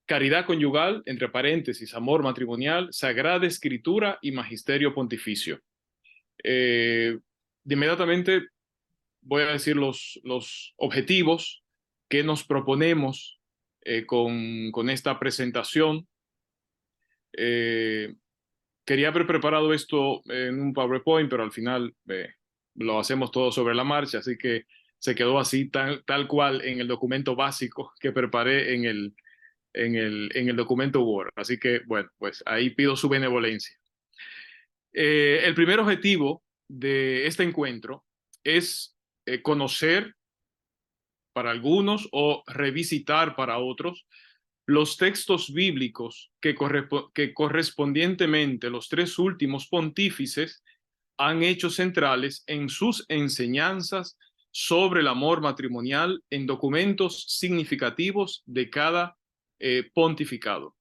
caridad conyugal, entre paréntesis, amor matrimonial, sagrada escritura y magisterio pontificio. De inmediatamente voy a decir los objetivos que nos proponemos con esta presentación. Quería haber preparado esto en un PowerPoint, pero al final lo hacemos todo sobre la marcha, así que se quedó así tal cual en el documento básico que preparé en el documento Word. Así que, bueno, pues ahí pido su benevolencia. El primer objetivo de este encuentro es conocer para algunos o revisitar para otros los textos bíblicos que correspondientemente los tres últimos pontífices han hecho centrales en sus enseñanzas sobre el amor matrimonial en documentos significativos de cada pontificado,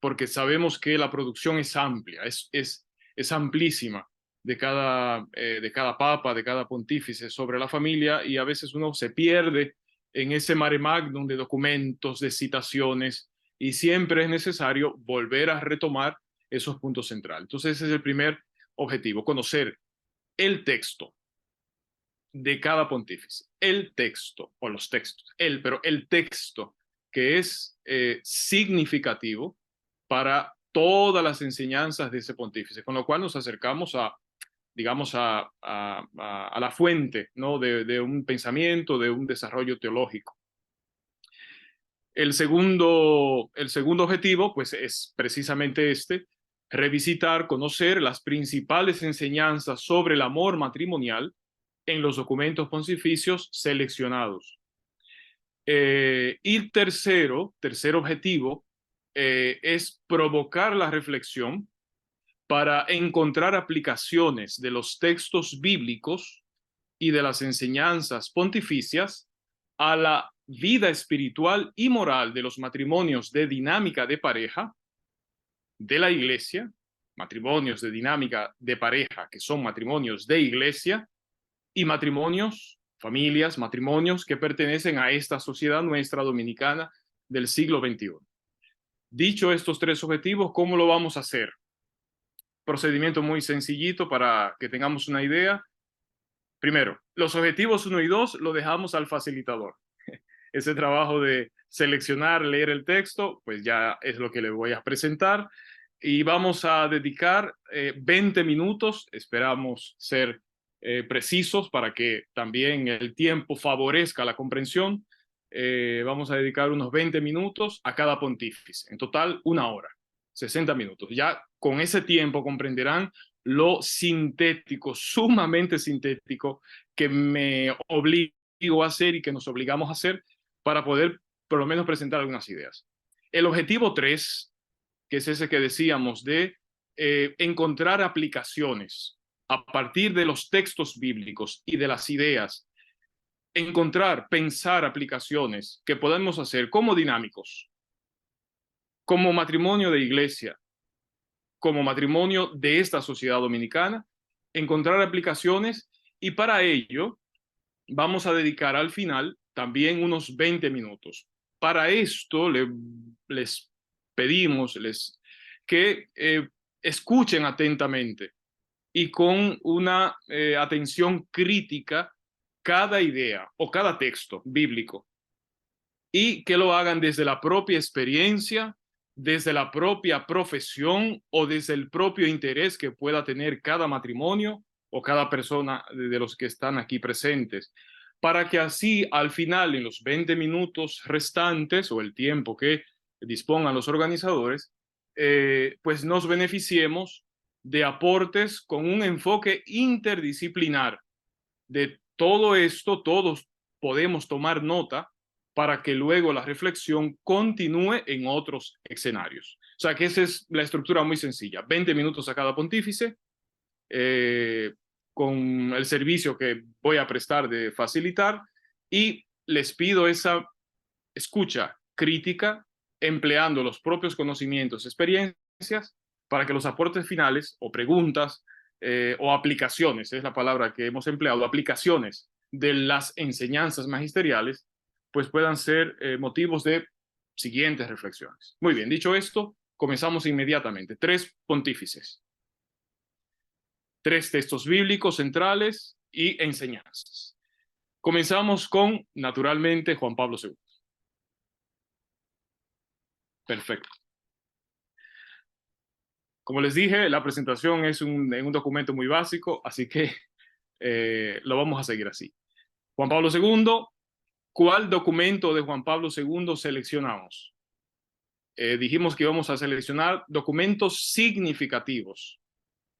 porque sabemos que la producción es amplia, es amplísima de cada papa, de cada pontífice sobre la familia, y a veces uno se pierde en ese mare magnum de documentos, de citaciones, y siempre es necesario volver a retomar esos puntos centrales. Entonces ese es el primer objetivo, conocer el texto de cada pontífice, el texto o los textos, pero el texto que es significativo para todas las enseñanzas de ese pontífice, con lo cual nos acercamos digamos, a la fuente, ¿no? de un pensamiento, de un desarrollo teológico. El segundo objetivo, pues, es precisamente revisitar, conocer las principales enseñanzas sobre el amor matrimonial en los documentos pontificios seleccionados. Y el tercer objetivo es provocar la reflexión para encontrar aplicaciones de los textos bíblicos y de las enseñanzas pontificias a la vida espiritual y moral de los matrimonios de dinámica de pareja de la Iglesia, matrimonios de dinámica de pareja que son matrimonios de Iglesia, y matrimonios, familias, matrimonios que pertenecen a esta sociedad nuestra dominicana del siglo XXI. Dicho estos tres objetivos, ¿cómo lo vamos a hacer? Procedimiento muy sencillito para que tengamos una idea. Primero, los objetivos 1 y 2 lo dejamos al facilitador. Ese trabajo de seleccionar, leer el texto, pues ya es lo que le voy a presentar. Y vamos a dedicar 20 minutos, esperamos ser precisos para que también el tiempo favorezca la comprensión. Vamos a dedicar unos 20 minutos a cada pontífice, en total 1 hora, 60 minutos. Ya con ese tiempo comprenderán lo sintético, sumamente sintético, que me obligo a hacer y que nos obligamos a hacer para poder por lo menos presentar algunas ideas. El objetivo 3, que es ese que decíamos de encontrar aplicaciones a partir de los textos bíblicos y de las ideas, pensar aplicaciones que podemos hacer como dinámicos, como matrimonio de iglesia, como matrimonio de esta sociedad dominicana, encontrar aplicaciones, y para ello vamos a dedicar al final también unos 20 minutos. Para esto les pedimos que escuchen atentamente y con una atención crítica cada idea o cada texto bíblico, y que lo hagan desde la propia experiencia, desde la propia profesión o desde el propio interés que pueda tener cada matrimonio o cada persona de los que están aquí presentes, para que así al final, en los 20 minutos restantes o el tiempo que dispongan los organizadores, pues nos beneficiemos de aportes con un enfoque interdisciplinar. De todo esto, todos podemos tomar nota para que luego la reflexión continúe en otros escenarios. O sea que esa es la estructura muy sencilla. 20 minutos a cada pontífice, con el servicio que voy a prestar de facilitar, y les pido esa escucha crítica empleando los propios conocimientos, experiencias, para que los aportes finales o preguntas o aplicaciones, es la palabra que hemos empleado, aplicaciones de las enseñanzas magisteriales, pues puedan ser motivos de siguientes reflexiones. Muy bien, dicho esto, comenzamos inmediatamente. 3 pontífices, 3 textos bíblicos centrales y enseñanzas. Comenzamos con, naturalmente, Juan Pablo II. Perfecto. Como les dije, la presentación es en un documento muy básico, así que lo vamos a seguir así. Juan Pablo II, ¿cuál documento de Juan Pablo II seleccionamos? Dijimos que íbamos a seleccionar documentos significativos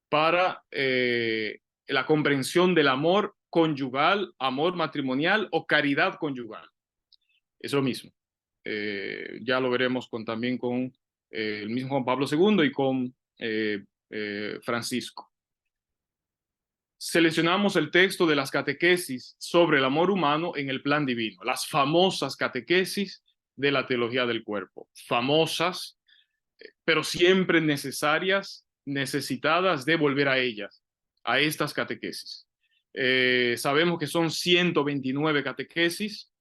para la comprensión del amor conyugal, amor matrimonial o caridad conyugal. Es lo mismo. Ya lo veremos también con el mismo Juan Pablo II y con Francisco. Seleccionamos el texto de las catequesis sobre el amor humano en el plan divino, las famosas catequesis de la teología del cuerpo, famosas, pero siempre necesarias, necesitadas de volver a ellas, a estas catequesis. Sabemos que son 129 catequesis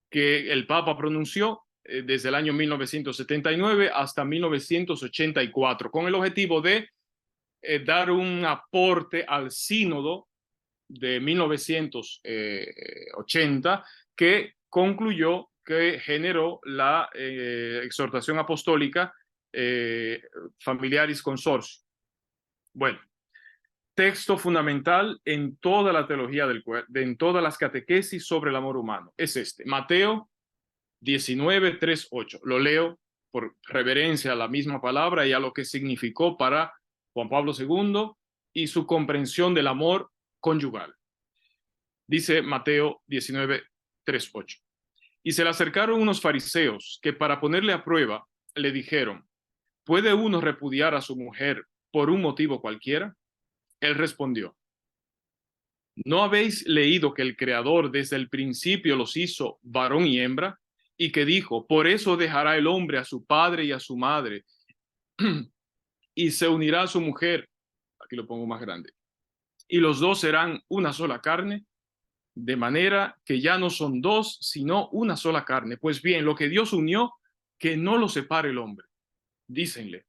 que el Papa pronunció desde el año 1979 hasta 1984, con el objetivo de dar un aporte al sínodo de 1980 que concluyó, que generó la exhortación apostólica Familiaris Consortio. Bueno, texto fundamental en toda la teología del cuerpo, en todas las catequesis sobre el amor humano. Es este, Mateo 19:3-8. Lo leo por reverencia a la misma palabra y a lo que significó para Juan Pablo II y su comprensión del amor conyugal. Dice Mateo 19:3-8. Y se le acercaron unos fariseos que para ponerle a prueba le dijeron: ¿puede uno repudiar a su mujer por un motivo cualquiera? Él respondió: ¿no habéis leído que el Creador desde el principio los hizo varón y hembra? Y que dijo: por eso dejará el hombre a su padre y a su madre y se unirá a su mujer. Aquí lo pongo más grande. Y los dos serán una sola carne, de manera que ya no son dos, sino una sola carne. Pues bien, lo que Dios unió, que no lo separe el hombre. Dícenle: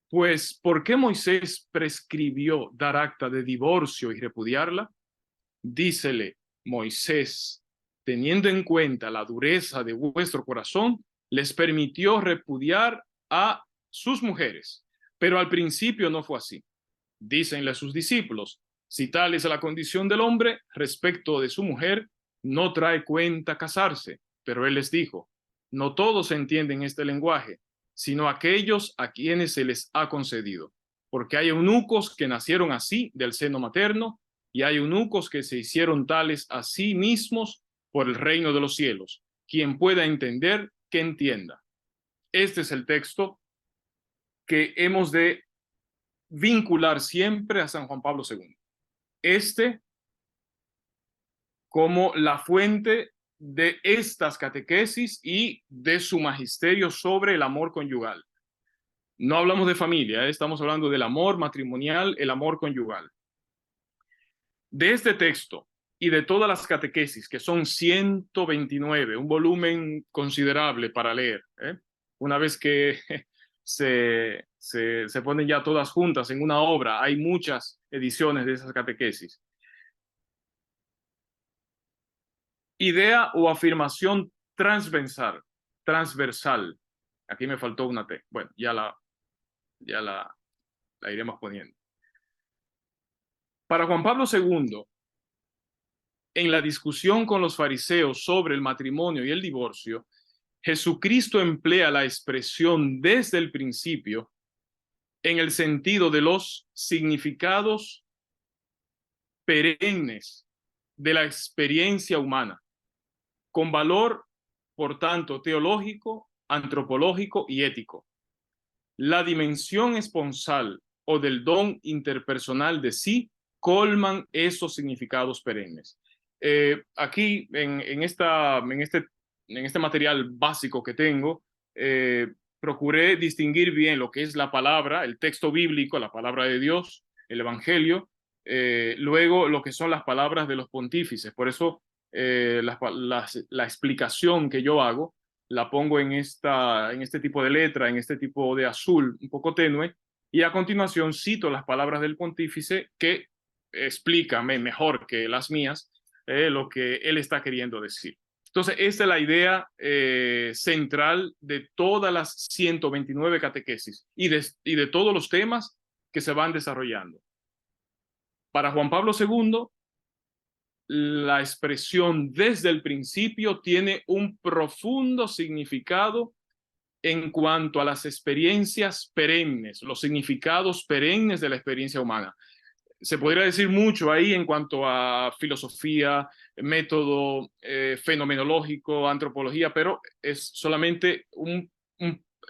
pues, ¿por qué Moisés prescribió dar acta de divorcio y repudiarla? Dícele Moisés: teniendo en cuenta la dureza de vuestro corazón, les permitió repudiar a sus mujeres. Pero al principio no fue así. Dícenle a sus discípulos: si tal es la condición del hombre respecto de su mujer, no trae cuenta casarse. Pero él les dijo: no todos entienden este lenguaje, sino aquellos a quienes se les ha concedido. Porque hay eunucos que nacieron así del seno materno, y hay eunucos que se hicieron tales a sí mismos por el reino de los cielos. Quien pueda entender, que entienda. Este es el texto que hemos de vincular siempre a San Juan Pablo II. Este como la fuente de estas catequesis y de su magisterio sobre el amor conyugal. No hablamos de familia, estamos hablando del amor matrimonial, el amor conyugal. De este texto y de todas las catequesis, que son 129, un volumen considerable para leer, una vez que se ponen ya todas juntas en una obra, hay muchas ediciones de esas catequesis. Idea o afirmación transversal. Aquí me faltó una T. Bueno, ya la iremos poniendo. Para Juan Pablo II, en la discusión con los fariseos sobre el matrimonio y el divorcio, Jesucristo emplea la expresión desde el principio en el sentido de los significados perennes de la experiencia humana, con valor, por tanto, teológico, antropológico y ético. La dimensión esponsal o del don interpersonal de sí colman esos significados perennes. Aquí, en este material básico que tengo, procuré distinguir bien lo que es la palabra, el texto bíblico, la palabra de Dios, el Evangelio, luego lo que son las palabras de los pontífices. Por eso la explicación que yo hago la pongo en este tipo de letra, en este tipo de azul un poco tenue, y a continuación cito las palabras del pontífice que explican mejor que las mías lo que él está queriendo decir. Entonces, esta es la idea central de todas las 129 catequesis y de todos los temas que se van desarrollando. Para Juan Pablo II, la expresión desde el principio tiene un profundo significado en cuanto a las experiencias perennes, los significados perennes de la experiencia humana. Se podría decir mucho ahí en cuanto a filosofía, método fenomenológico, antropología, pero es solamente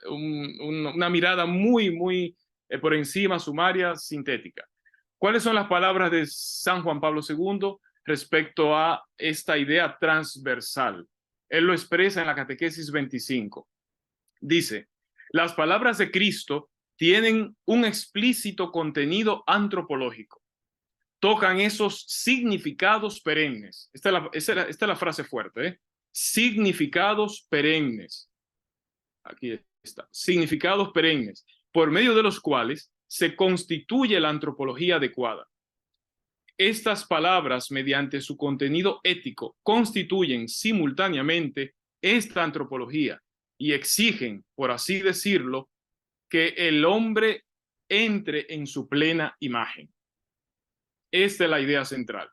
una mirada muy por encima, sumaria, sintética. ¿Cuáles son las palabras de San Juan Pablo II respecto a esta idea transversal? Él lo expresa en la Catequesis 25. Dice, las palabras de Cristo tienen un explícito contenido antropológico. Tocan esos significados perennes. Esta es la frase fuerte, ¿eh? Significados perennes. Aquí está. Significados perennes, por medio de los cuales se constituye la antropología adecuada. Estas palabras, mediante su contenido ético, constituyen simultáneamente esta antropología y exigen, por así decirlo, que el hombre entre en su plena imagen. Esta es la idea central.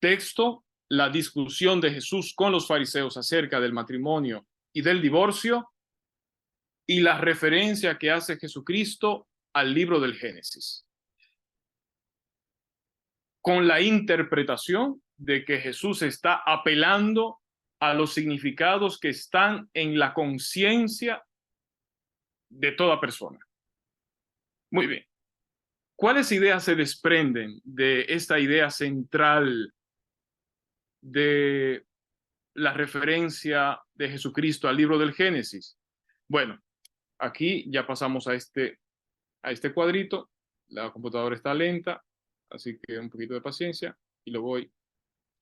Texto, la discusión de Jesús con los fariseos acerca del matrimonio y del divorcio, y la referencia que hace Jesucristo al libro del Génesis, con la interpretación de que Jesús está apelando a los significados que están en la conciencia de toda persona. Muy bien. ¿Cuáles ideas se desprenden de esta idea central de la referencia de Jesucristo al libro del Génesis? Bueno, aquí ya pasamos a este cuadrito. La computadora está lenta, así que un poquito de paciencia y lo voy.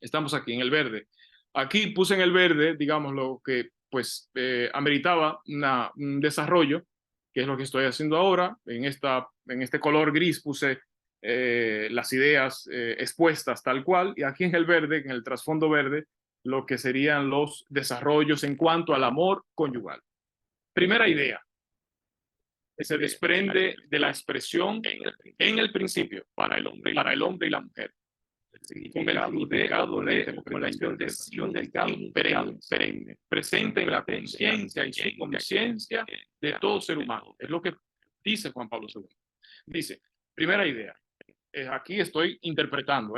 Estamos aquí en el verde. Aquí puse en el verde, digamos, lo que pues ameritaba un desarrollo, que es lo que estoy haciendo ahora. En este color gris puse las ideas expuestas tal cual, y aquí en el verde, en el trasfondo verde, lo que serían los desarrollos en cuanto al amor conyugal. Primera idea, que se desprende de la expresión en el principio para el hombre y la mujer. Con el significado de convención del perenne, presente en la conciencia y subconsciencia de todo ser humano. Es lo que dice Juan Pablo II. Dice, primera idea, aquí estoy interpretando,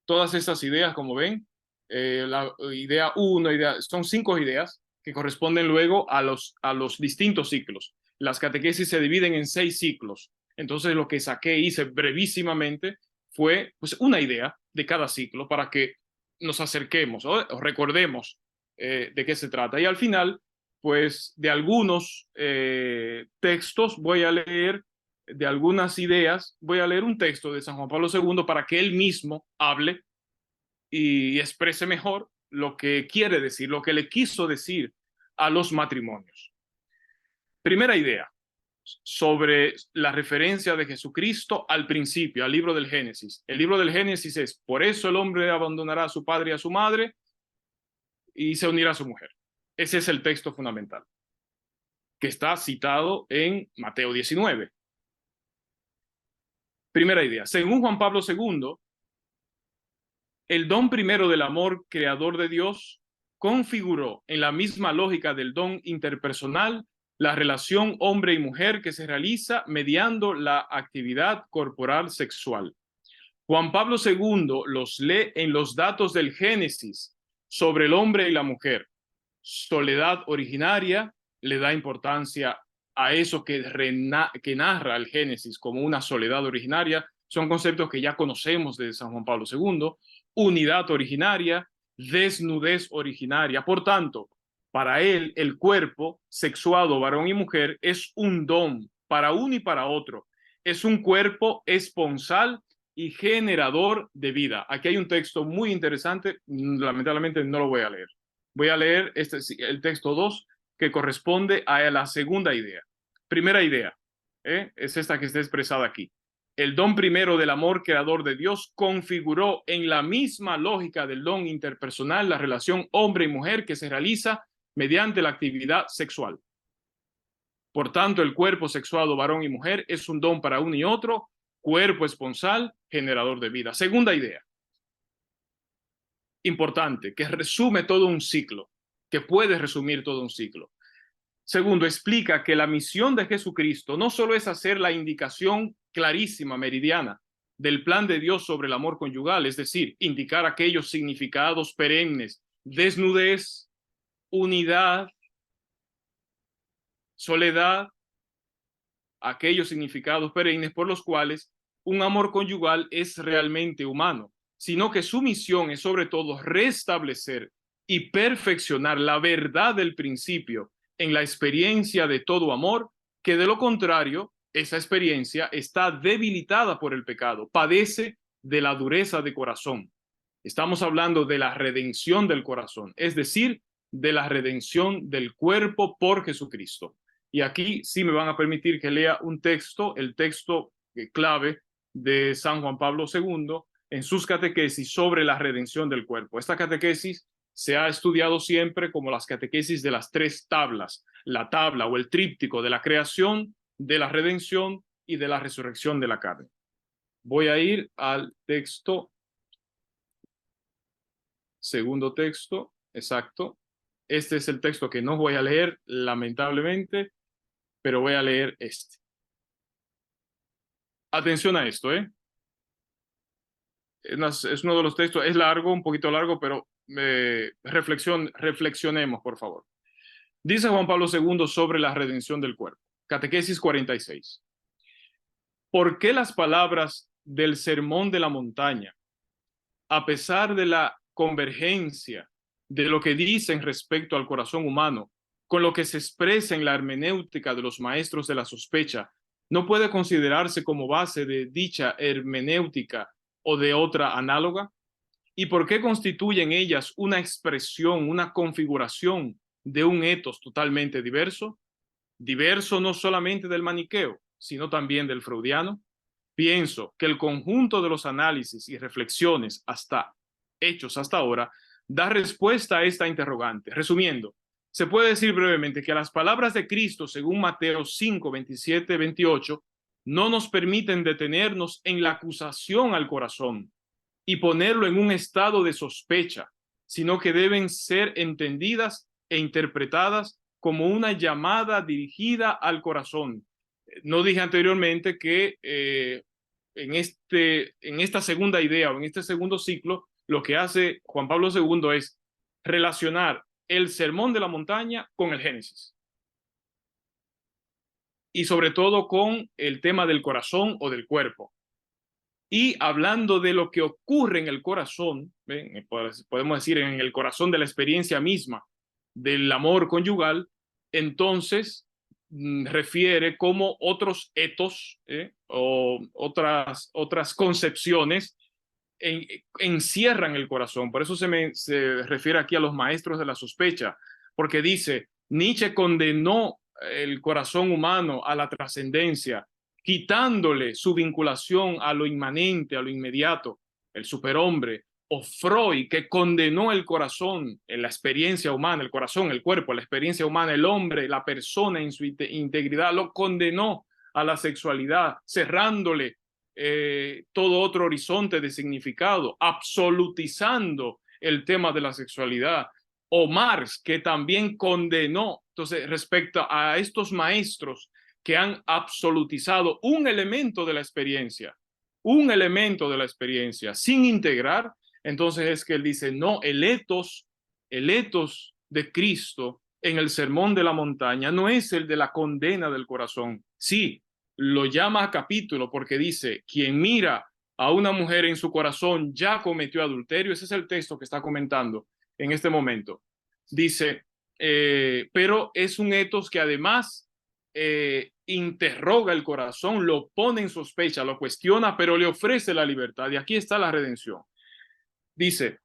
todas esas ideas, como ven, la idea 1, son 5 ideas que corresponden luego a los distintos ciclos. Las catequesis se dividen en 6 ciclos. Entonces lo que hice brevísimamente fue pues, una idea de cada ciclo para que nos acerquemos o recordemos de qué se trata. Y al final, pues de algunos textos voy a leer, de algunas ideas, voy a leer un texto de San Juan Pablo II para que él mismo hable y exprese mejor lo que quiere decir, lo que le quiso decir a los matrimonios. Primera idea, sobre la referencia de Jesucristo al principio, al libro del Génesis. El libro del Génesis es, por eso el hombre abandonará a su padre y a su madre y se unirá a su mujer. Ese es el texto fundamental, que está citado en Mateo 19. Primera idea, según Juan Pablo II, el don primero del amor creador de Dios configuró en la misma lógica del don interpersonal la relación hombre y mujer que se realiza mediando la actividad corporal sexual. Juan Pablo II los lee en los datos del Génesis sobre el hombre y la mujer. Soledad originaria, le da importancia a eso que narra el Génesis como una soledad originaria. Son conceptos que ya conocemos de San Juan Pablo II. Unidad originaria, desnudez originaria. Por tanto, para él, el cuerpo sexuado, varón y mujer, es un don para uno y para otro. Es un cuerpo esponsal y generador de vida. Aquí hay un texto muy interesante, lamentablemente no lo voy a leer. Voy a leer el texto 2 que corresponde a la segunda idea. Primera idea, es esta que está expresada aquí. El don primero del amor creador de Dios configuró en la misma lógica del don interpersonal la relación hombre y mujer que se realiza mediante la actividad sexual. Por tanto, el cuerpo sexuado varón y mujer es un don para uno y otro, cuerpo esponsal, generador de vida. Segunda idea, importante, que resume todo un ciclo, que puede resumir todo un ciclo. Segundo, explica que la misión de Jesucristo no solo es hacer la indicación clarísima, meridiana, del plan de Dios sobre el amor conyugal, es decir, indicar aquellos significados perennes, desnudez, unidad, soledad, aquellos significados perennes por los cuales un amor conyugal es realmente humano, sino que su misión es sobre todo restablecer y perfeccionar la verdad del principio en la experiencia de todo amor, que de lo contrario, esa experiencia está debilitada por el pecado, padece de la dureza de corazón. Estamos hablando de la redención del corazón, es decir, de la redención del cuerpo por Jesucristo. Y aquí sí me van a permitir que lea un texto, el texto clave de San Juan Pablo II en sus catequesis sobre la redención del cuerpo. Esta catequesis se ha estudiado siempre como las catequesis de las tres tablas, la tabla o el tríptico de la creación, de la redención y de la resurrección de la carne. Voy a ir al texto, segundo texto, exacto. Este es el texto que no voy a leer, lamentablemente, pero voy a leer este. Atención a esto, ¿eh? Es uno de los textos, es largo, un poquito largo, pero reflexionemos, por favor. Dice Juan Pablo II sobre la redención del cuerpo. Catequesis 46. ¿Por qué las palabras del Sermón de la Montaña, a pesar de la convergencia de lo que dicen respecto al corazón humano, con lo que se expresa en la hermenéutica de los maestros de la sospecha, no puede considerarse como base de dicha hermenéutica o de otra análoga? ¿Y por qué constituyen ellas una expresión, una configuración de un etos totalmente diverso? Diverso no solamente del maniqueo, sino también del freudiano. Pienso que el conjunto de los análisis y reflexiones hechos hasta ahora da respuesta a esta interrogante. Resumiendo, se puede decir brevemente que las palabras de Cristo, según Mateo 5, 27, 28, no nos permiten detenernos en la acusación al corazón y ponerlo en un estado de sospecha, sino que deben ser entendidas e interpretadas como una llamada dirigida al corazón. No dije anteriormente que en esta segunda idea o en este segundo ciclo, lo que hace Juan Pablo II es relacionar el Sermón de la Montaña con el Génesis. Y sobre todo con el tema del corazón o del cuerpo. Y hablando de lo que ocurre en el corazón, ¿ven? Podemos decir en el corazón de la experiencia misma del amor conyugal, entonces refiere cómo otros etos o otras concepciones encierran el corazón. Por eso se refiere aquí a los maestros de la sospecha, porque dice, Nietzsche condenó el corazón humano a la trascendencia, quitándole su vinculación a lo inmanente, a lo inmediato, el superhombre, o Freud, que condenó el corazón, en la experiencia humana, el corazón, el cuerpo, la experiencia humana, el hombre, la persona en su integridad, lo condenó a la sexualidad, cerrándole todo otro horizonte de significado, absolutizando el tema de la sexualidad. O Marx, que también condenó, entonces, respecto a estos maestros que han absolutizado un elemento de la experiencia, sin integrar, entonces es que él dice, no, el etos de Cristo en el Sermón de la Montaña no es el de la condena del corazón. Sí, lo llama a capítulo porque dice, quien mira a una mujer en su corazón ya cometió adulterio. Ese es el texto que está comentando en este momento. Dice, pero es un etos que además interroga el corazón, lo pone en sospecha, lo cuestiona, pero le ofrece la libertad. Y aquí está la redención. Dice,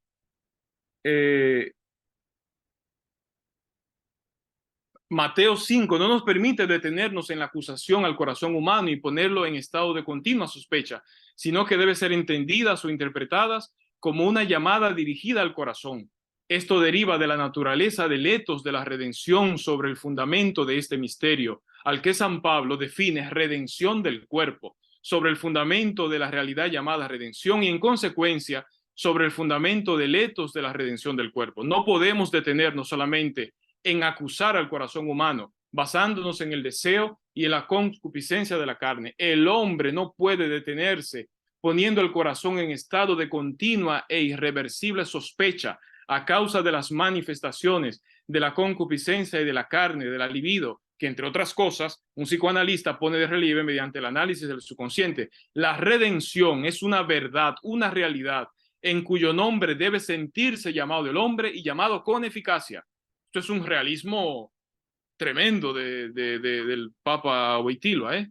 Mateo 5 no nos permite detenernos en la acusación al corazón humano y ponerlo en estado de continua sospecha, sino que debe ser entendidas o interpretadas como una llamada dirigida al corazón. Esto deriva de la naturaleza del etos de la redención sobre el fundamento de este misterio, al que San Pablo define redención del cuerpo, sobre el fundamento de la realidad llamada redención y en consecuencia sobre el fundamento del etos de la redención del cuerpo. No podemos detenernos solamente en acusar al corazón humano, basándonos en el deseo y en la concupiscencia de la carne. El hombre no puede detenerse poniendo el corazón en estado de continua e irreversible sospecha a causa de las manifestaciones de la concupiscencia y de la carne, de la libido, que entre otras cosas, un psicoanalista pone de relieve mediante el análisis del subconsciente. La redención es una verdad, una realidad, en cuyo nombre debe sentirse llamado el hombre y llamado con eficacia. Esto es un realismo tremendo del Papa Wojtyla, ¿eh?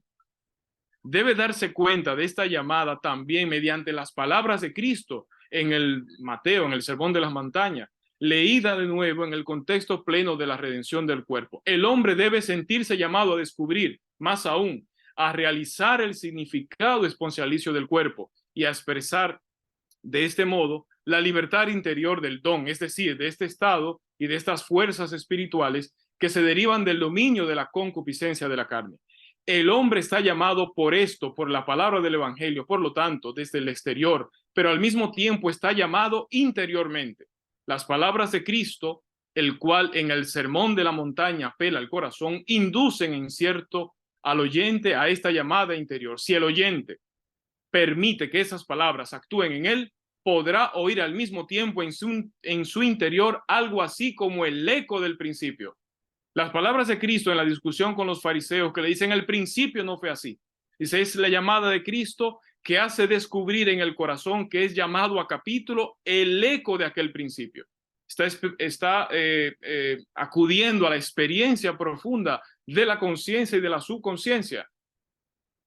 Debe darse cuenta de esta llamada también mediante las palabras de Cristo en el Mateo, en el Sermón de las Montañas, leída de nuevo en el contexto pleno de la redención del cuerpo. El hombre debe sentirse llamado a descubrir, más aún, a realizar el significado exponencialicio del cuerpo y a expresar de este modo la libertad interior del don, es decir, de este estado y de estas fuerzas espirituales que se derivan del dominio de la concupiscencia de la carne. El hombre está llamado por esto, por la palabra del Evangelio, por lo tanto, desde el exterior, pero al mismo tiempo está llamado interiormente. Las palabras de Cristo, el cual en el Sermón de la Montaña apela al corazón, inducen en cierto al oyente a esta llamada interior. Si el oyente permite que esas palabras actúen en él, podrá oír al mismo tiempo en su interior algo así como el eco del principio. Las palabras de Cristo en la discusión con los fariseos que le dicen el principio no fue así. Dice, es la llamada de Cristo que hace descubrir en el corazón que es llamado a capítulo el eco de aquel principio. Está acudiendo a la experiencia profunda de la conciencia y de la subconsciencia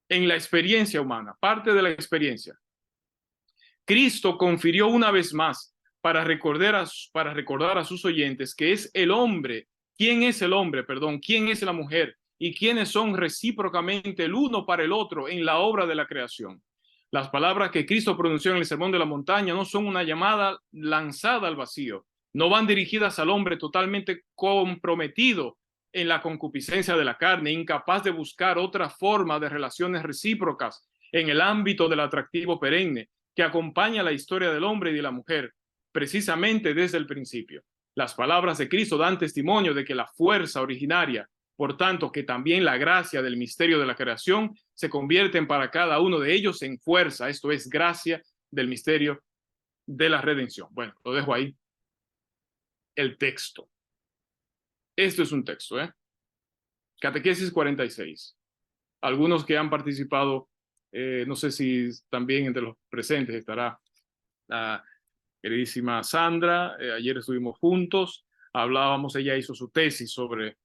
en la experiencia humana, parte de la experiencia. Cristo confirió una vez más para recordar a sus oyentes que es el hombre. ¿Quién es el hombre? Perdón, ¿quién es la mujer? Y quiénes son recíprocamente el uno para el otro en la obra de la creación. Las palabras que Cristo pronunció en el Sermón de la Montaña no son una llamada lanzada al vacío, no van dirigidas al hombre totalmente comprometido en la concupiscencia de la carne, incapaz de buscar otra forma de relaciones recíprocas en el ámbito del atractivo perenne que acompaña la historia del hombre y de la mujer, precisamente desde el principio. Las palabras de Cristo dan testimonio de que la fuerza originaria, por tanto que también la gracia del misterio de la creación, se convierten para cada uno de ellos en fuerza, esto es gracia del misterio de la redención. Bueno, lo dejo ahí. El texto. Esto es un texto, ¿eh? Catequesis 46. Algunos que han participado, no sé si también entre los presentes estará la queridísima Sandra. Ayer estuvimos juntos, hablábamos, ella hizo su tesis sobre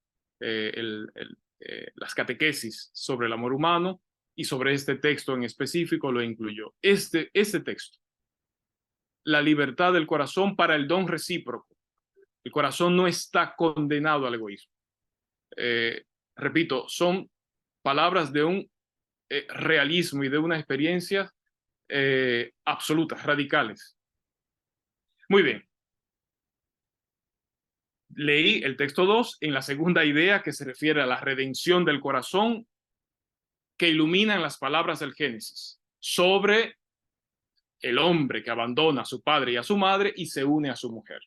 las catequesis sobre el amor humano y sobre este texto en específico lo incluyó. Este texto, la libertad del corazón para el don recíproco. El corazón no está condenado al egoísmo. Repito, son palabras de un realismo y de una experiencia absolutas, radicales. Muy bien. Leí el texto 2 en la segunda idea que se refiere a la redención del corazón que iluminan las palabras del Génesis sobre el hombre que abandona a su padre y a su madre y se une a su mujer.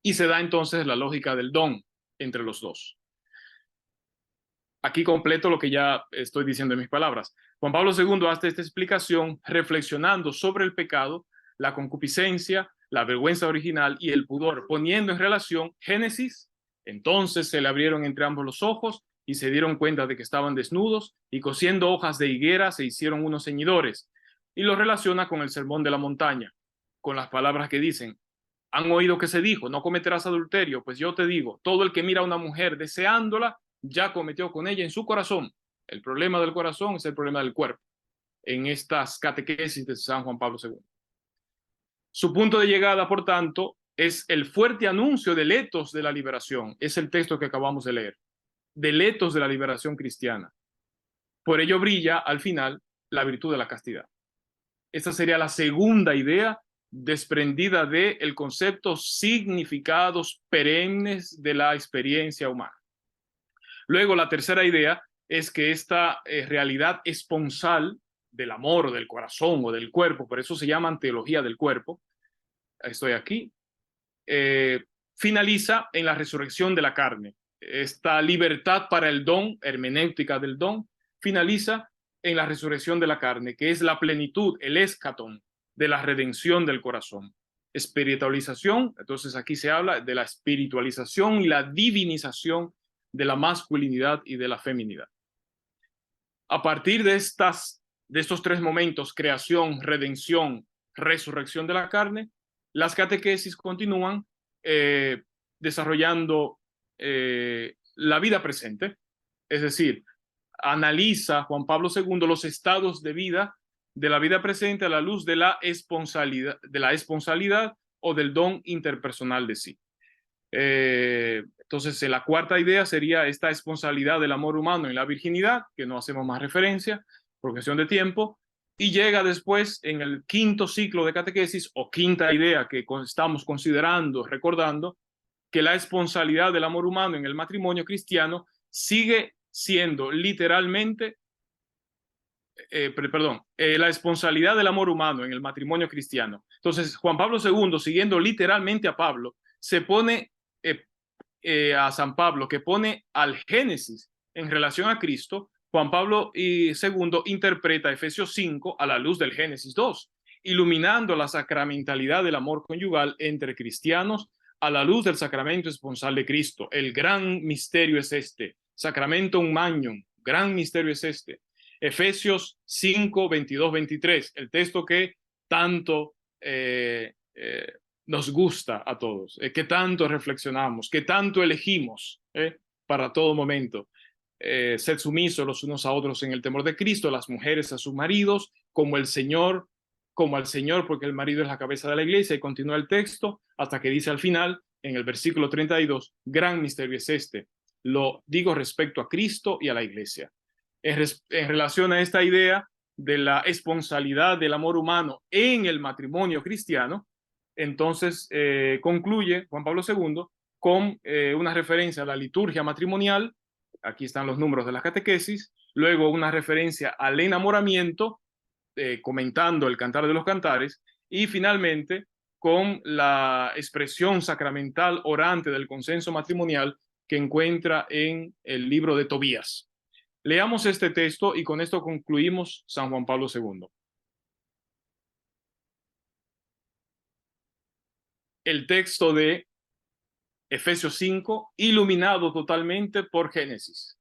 Y se da entonces la lógica del don entre los dos. Aquí completo lo que ya estoy diciendo en mis palabras. Juan Pablo II hace esta explicación reflexionando sobre el pecado, la concupiscencia, la vergüenza original y el pudor, poniendo en relación Génesis. Entonces se le abrieron entre ambos los ojos y se dieron cuenta de que estaban desnudos y cosiendo hojas de higuera se hicieron unos ceñidores. Y lo relaciona con el Sermón de la Montaña, con las palabras que dicen, han oído que se dijo, no cometerás adulterio, pues yo te digo, todo el que mira a una mujer deseándola, ya cometió con ella en su corazón. El problema del corazón es el problema del cuerpo, en estas catequesis de San Juan Pablo II. Su punto de llegada, por tanto, es el fuerte anuncio del etos de la liberación. Es el texto que acabamos de leer, del etos de la liberación cristiana. Por ello brilla al final la virtud de la castidad. Esta sería la segunda idea desprendida del concepto significados perennes de la experiencia humana. Luego, la tercera idea es que esta realidad esponsal del amor, del corazón o del cuerpo, por eso se llama teología del cuerpo, estoy aquí, finaliza en la resurrección de la carne. Esta libertad para el don, hermenéutica del don, finaliza en la resurrección de la carne, que es la plenitud, el escatón de la redención del corazón. Espiritualización, entonces aquí se habla de la espiritualización y la divinización de la masculinidad y de la feminidad. A partir de estos tres momentos, creación, redención, resurrección de la carne, las catequesis continúan desarrollando la vida presente, es decir, analiza Juan Pablo II los estados de vida de la vida presente a la luz de la esponsalidad o del don interpersonal de sí. Entonces, la cuarta idea sería esta esponsalidad del amor humano en la virginidad, que no hacemos más referencia por cuestión de tiempo, y llega después en el quinto ciclo de catequesis o quinta idea que estamos considerando, recordando, que la esponsalidad del amor humano en el matrimonio cristiano sigue siendo literalmente, la esponsalidad del amor humano en el matrimonio cristiano. Entonces, Juan Pablo II, siguiendo literalmente a Pablo, se pone a San Pablo, que pone al Génesis en relación a Cristo. Juan Pablo II interpreta Efesios 5 a la luz del Génesis 2, iluminando la sacramentalidad del amor conyugal entre cristianos a la luz del sacramento esponsal de Cristo. El gran misterio es este, Sacramentum Magnum, gran misterio es este. Efesios 5, 22, 23, el texto que tanto nos gusta a todos, que tanto reflexionamos, que tanto elegimos para todo momento. Sed sumisos los unos a otros en el temor de Cristo, las mujeres a sus maridos, como al Señor, porque el marido es la cabeza de la iglesia, y continúa el texto hasta que dice al final, en el versículo 32, gran misterio es este. Lo digo respecto a Cristo y a la iglesia. En relación a esta idea de la esponsalidad del amor humano en el matrimonio cristiano, entonces concluye Juan Pablo II con una referencia a la liturgia matrimonial, aquí están los números de la catequesis, luego una referencia al enamoramiento, comentando el Cantar de los Cantares, y finalmente con la expresión sacramental orante del consenso matrimonial que encuentra en el libro de Tobías. Leamos este texto y con esto concluimos San Juan Pablo II. El texto de Efesios 5, iluminado totalmente por Génesis.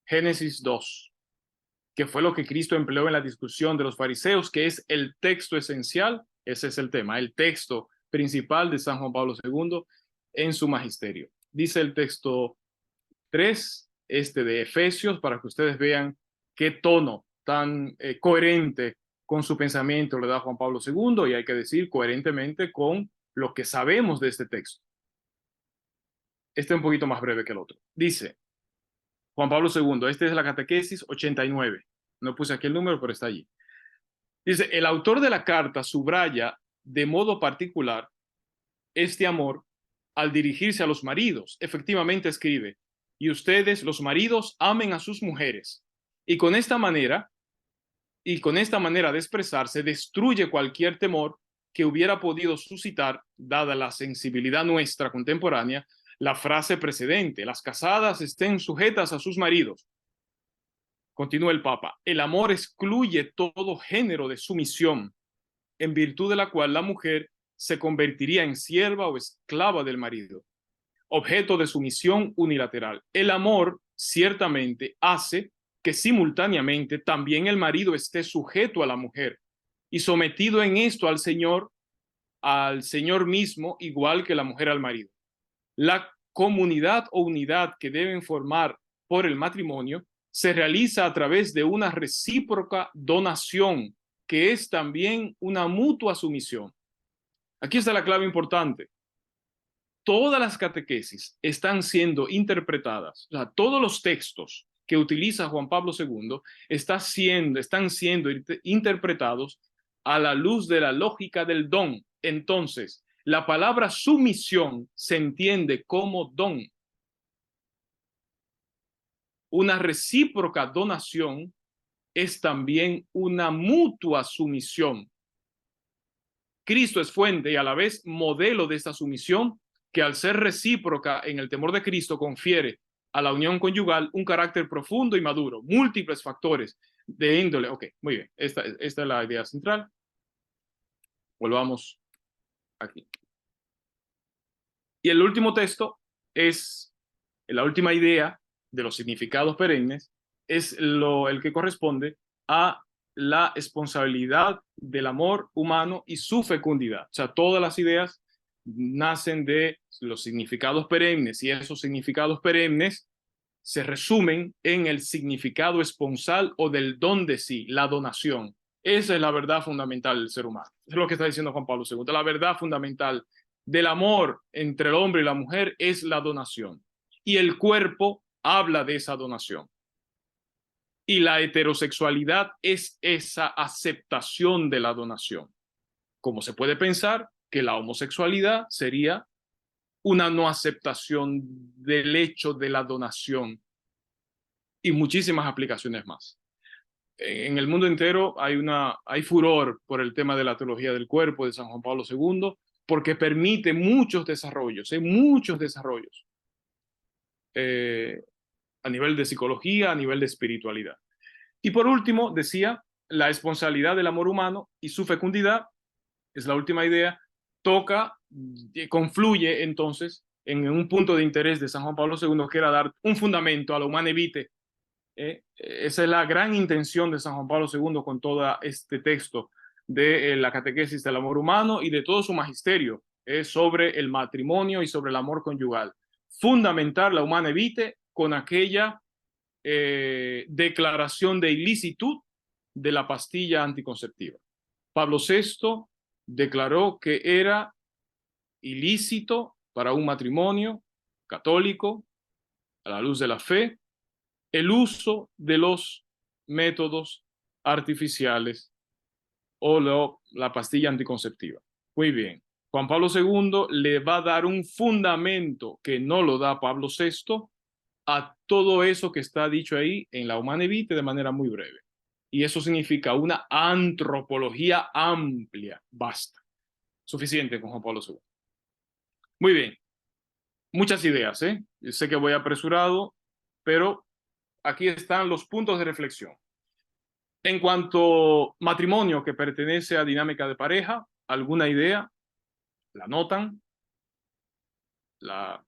Génesis 2, que fue lo que Cristo empleó en la discusión de los fariseos, que es el texto esencial, ese es el tema, el texto principal de San Juan Pablo II en su magisterio. Dice el texto 3, de Efesios, para que ustedes vean qué tono tan coherente con su pensamiento le da Juan Pablo II, y hay que decir coherentemente con lo que sabemos de este texto. Este es un poquito más breve que el otro. Dice Juan Pablo II, este es la catequesis 89. No puse aquí el número, pero está allí. Dice, el autor de la carta subraya de modo particular este amor al dirigirse a los maridos. Efectivamente escribe, y ustedes, los maridos, amen a sus mujeres. Y con esta manera de expresarse, destruye cualquier temor que hubiera podido suscitar, dada la sensibilidad nuestra contemporánea, la frase precedente, las casadas estén sujetas a sus maridos. Continúa el Papa, el amor excluye todo género de sumisión, en virtud de la cual la mujer se convertiría en sierva o esclava del marido, objeto de sumisión unilateral. El amor ciertamente hace que simultáneamente también el marido esté sujeto a la mujer y sometido en esto al Señor mismo, igual que la mujer al marido. La comunidad o unidad que deben formar por el matrimonio se realiza a través de una recíproca donación, que es también una mutua sumisión. Aquí está la clave importante. todas las catequesis están siendo interpretadas, o sea, todos los textos que utiliza Juan Pablo II están siendo interpretados a la luz de la lógica del don. Entonces, la palabra sumisión se entiende como don. Una recíproca donación es también una mutua sumisión. Cristo es fuente y a la vez modelo de esta sumisión que al ser recíproca en el temor de Cristo confiere a la unión conyugal un carácter profundo y maduro, múltiples factores de índole. Ok, muy bien, esta es la idea central. Volvamos aquí. Y el último texto es la última idea de los significados perennes, es el que corresponde a la responsabilidad del amor humano y su fecundidad. O sea, todas las ideas nacen de los significados perennes y esos significados perennes se resumen en el significado esponsal o del don de sí, la donación. Esa es la verdad fundamental del ser humano. Eso es lo que está diciendo Juan Pablo II. La verdad fundamental del amor entre el hombre y la mujer es la donación. Y el cuerpo habla de esa donación. Y la heterosexualidad es esa aceptación de la donación. Como se puede pensar que la homosexualidad sería una no aceptación del hecho de la donación y muchísimas aplicaciones más. En el mundo entero hay furor por el tema de la teología del cuerpo de San Juan Pablo II porque permite muchos desarrollos, a nivel de psicología, a nivel de espiritualidad. Y por último, decía, la responsabilidad del amor humano y su fecundidad, es la última idea, confluye entonces en un punto de interés de San Juan Pablo II, que era dar un fundamento a la humana vitae. Esa es la gran intención de San Juan Pablo II con todo este texto de la catequesis del amor humano y de todo su magisterio sobre el matrimonio y sobre el amor conyugal. Fundamentar la humana vitae con aquella declaración de ilicitud de la pastilla anticonceptiva. Pablo VI declaró que era ilícito para un matrimonio católico, a la luz de la fe, el uso de los métodos artificiales o la pastilla anticonceptiva. Muy bien. Juan Pablo II le va a dar un fundamento que no lo da Pablo VI a todo eso que está dicho ahí en la Humanae Vitae de manera muy breve. Y eso significa una antropología amplia. Basta. Suficiente con Juan Pablo II. Muy bien. Muchas ideas, ¿eh? Yo sé que voy apresurado, pero aquí están los puntos de reflexión. En cuanto a matrimonio que pertenece a dinámica de pareja, alguna idea, la notan, la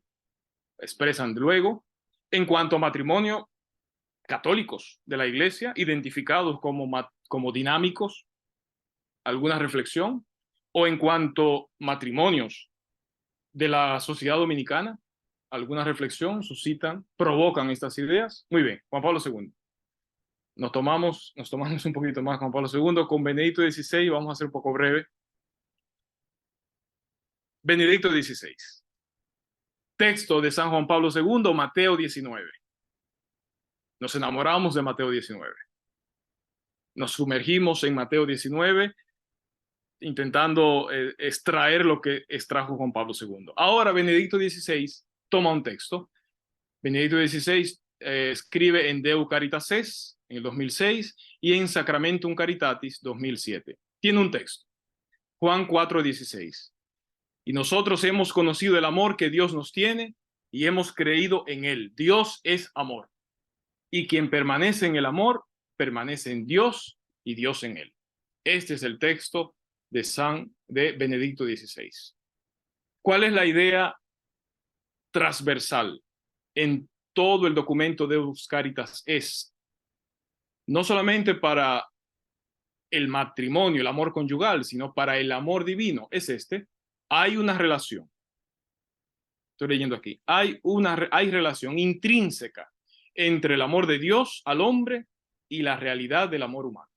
expresan luego. En cuanto a matrimonio, católicos de la iglesia, identificados como dinámicos, alguna reflexión. O en cuanto a matrimonios de la sociedad dominicana, alguna reflexión, suscitan, provocan estas ideas. Muy bien, Juan Pablo II. Nos tomamos un poquito más Juan Pablo II. Con Benedicto XVI vamos a ser un poco breve. Benedicto XVI. Texto de San Juan Pablo II, Mateo 19. Nos enamoramos de Mateo 19. Nos sumergimos en Mateo 19 intentando extraer lo que extrajo Juan Pablo II. Ahora Benedicto XVI toma un texto. Benedicto XVI escribe en Deo Caritas Es en el 2006 y en Sacramentum Caritatis 2007. Tiene un texto, Juan 4:16. Y nosotros hemos conocido el amor que Dios nos tiene y hemos creído en él. Dios es amor. Y quien permanece en el amor, permanece en Dios y Dios en él. Este es el texto de Benedicto XVI. ¿Cuál es la idea transversal en todo el documento de Deus Caritas Est? No solamente para el matrimonio, el amor conyugal, sino para el amor divino. Es este. Hay una relación. Estoy leyendo aquí. Hay relación intrínseca entre el amor de Dios al hombre y la realidad del amor humano.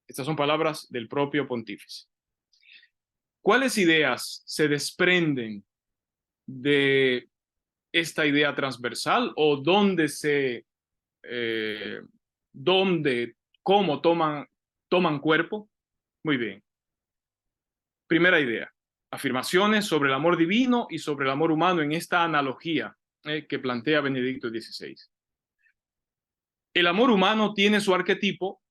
Estas son palabras del propio pontífice. ¿Cuáles ideas se desprenden de esta idea transversal o dónde, cómo toman cuerpo? Muy bien. Primera idea, afirmaciones sobre el amor divino y sobre el amor humano en esta analogía que plantea Benedicto XVI. El amor humano tiene su arquetipo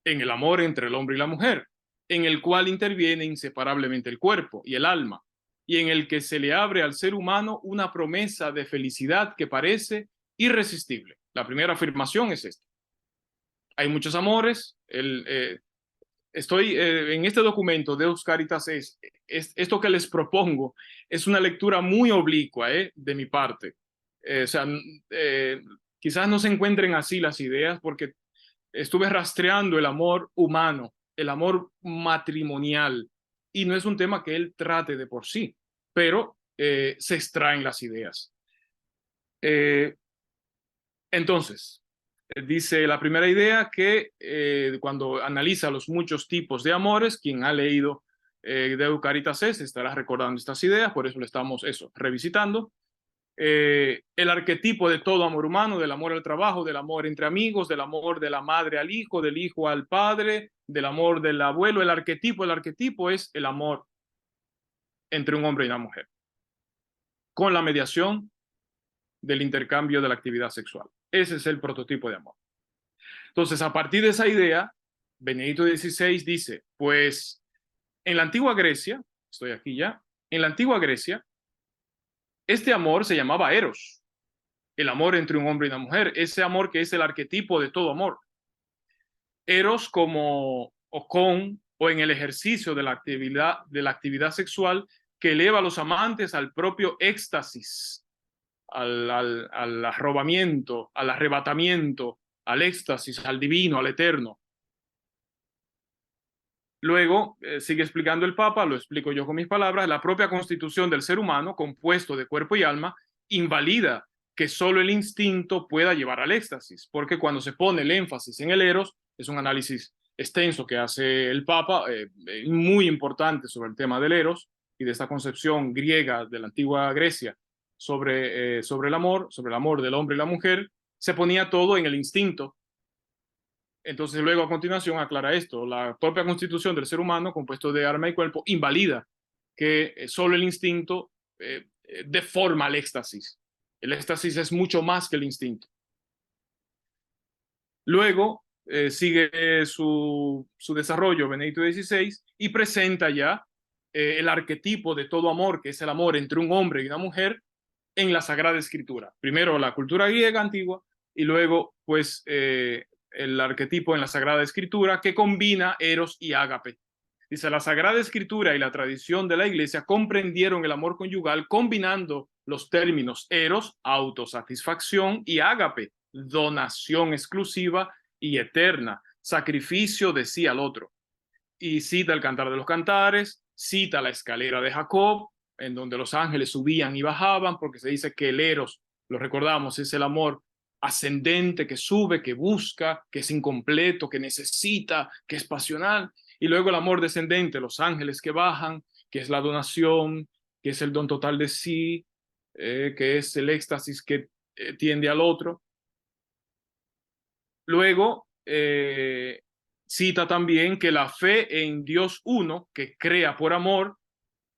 en el amor entre el hombre y la mujer, en el cual interviene inseparablemente el cuerpo y el alma, y en el que se le abre al ser humano una promesa de felicidad que parece irresistible. La primera afirmación es esta. Hay muchos amores. Estoy en este documento de Deus Caritas, esto que les propongo es una lectura muy oblicua de mi parte. O sea, quizás no se encuentren así las ideas porque estuve rastreando el amor humano, el amor matrimonial, y no es un tema que él trate de por sí, pero se extraen las ideas. Entonces, dice la primera idea que cuando analiza los muchos tipos de amores, quien ha leído de Caritas estará recordando estas ideas, por eso lo estamos revisitando. El arquetipo de todo amor humano, del amor al trabajo, del amor entre amigos, del amor de la madre al hijo, del hijo al padre, del amor del abuelo. El arquetipo es el amor entre un hombre y una mujer, con la mediación del intercambio de la actividad sexual. Ese es el prototipo de amor. Entonces, a partir de esa idea, Benedicto XVI dice, pues en la antigua Grecia, estoy aquí ya, en la antigua Grecia, este amor se llamaba Eros, el amor entre un hombre y una mujer, ese amor que es el arquetipo de todo amor. Eros como o con o en el ejercicio de la actividad sexual que eleva a los amantes al propio éxtasis, al arrobamiento, al arrebatamiento, al éxtasis, al divino, al eterno. Luego, sigue explicando el Papa, lo explico yo con mis palabras, la propia constitución del ser humano, compuesto de cuerpo y alma, invalida que solo el instinto pueda llevar al éxtasis, porque cuando se pone el énfasis en el eros, es un análisis extenso que hace el Papa, muy importante sobre el tema del eros y de esta concepción griega de la antigua Grecia sobre el amor del hombre y la mujer, se ponía todo en el instinto. Entonces luego a continuación aclara esto, la propia constitución del ser humano, compuesto de alma y cuerpo, invalida que solo el instinto deforma el éxtasis. El éxtasis es mucho más que el instinto. Luego sigue su desarrollo Benedicto XVI y presenta ya el arquetipo de todo amor, que es el amor entre un hombre y una mujer, en la Sagrada Escritura. Primero la cultura griega antigua y luego pues el arquetipo en la Sagrada Escritura que combina eros y ágape. Dice, la Sagrada Escritura y la tradición de la Iglesia comprendieron el amor conyugal combinando los términos eros, autosatisfacción, y ágape, donación exclusiva y eterna, sacrificio de sí al otro. Y cita el Cantar de los Cantares, cita la escalera de Jacob, en donde los ángeles subían y bajaban, porque se dice que el eros, lo recordamos, es el amor ascendente que sube, que busca, que es incompleto, que necesita, que es pasional. Y luego el amor descendente, los ángeles que bajan, que es la donación, que es el don total de sí, que es el éxtasis que tiende al otro. Luego cita también que la fe en Dios uno, que crea por amor,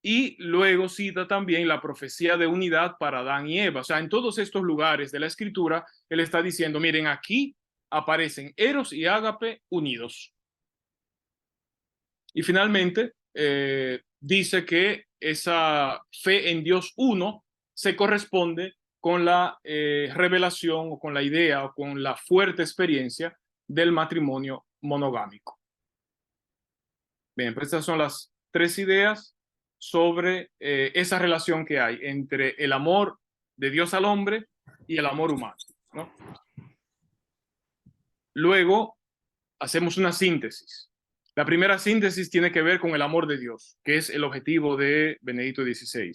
y luego cita también la profecía de unidad para Adán y Eva. O sea, en todos estos lugares de la Escritura, él está diciendo, miren, aquí aparecen Eros y Ágape unidos. Y finalmente, dice que esa fe en Dios uno se corresponde con la revelación o con la idea o con la fuerte experiencia del matrimonio monogámico. Bien, pues estas son las tres ideas sobre esa relación que hay entre el amor de Dios al hombre y el amor humano, ¿no? Luego hacemos una síntesis. La primera síntesis tiene que ver con el amor de Dios, que es el objetivo de Benedicto XVI.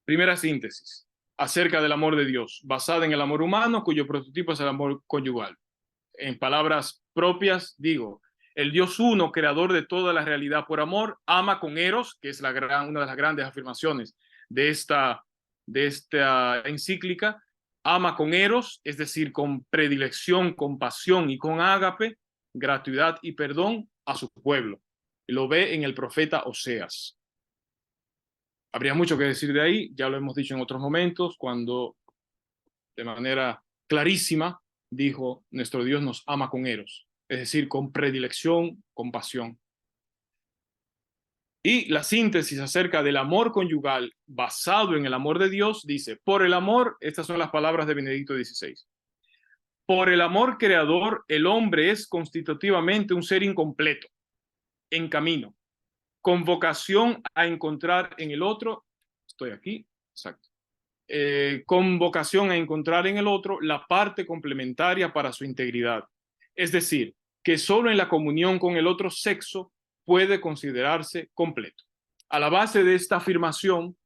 Primera síntesis acerca del amor de Dios, basada en el amor humano, cuyo prototipo es el amor conyugal. En palabras propias, digo, El Dios uno, creador de toda la realidad por amor, ama con eros, que es una de las grandes afirmaciones de esta encíclica. Ama con eros, es decir, con predilección, con pasión, y con ágape, gratuidad y perdón a su pueblo. Lo ve en el profeta Oseas. Habría mucho que decir de ahí, ya lo hemos dicho en otros momentos, cuando de manera clarísima dijo: nuestro Dios nos ama con eros, es decir, con predilección, con pasión. Y la síntesis acerca del amor conyugal basado en el amor de Dios dice: por el amor, estas son las palabras de Benedicto XVI, por el amor creador, el hombre es constitutivamente un ser incompleto, en camino, con vocación a encontrar en el otro, estoy aquí, exacto, con vocación a encontrar en el otro la parte complementaria para su integridad. Es decir, que solo en la comunión con el otro sexo puede considerarse completo. A la base de esta afirmación,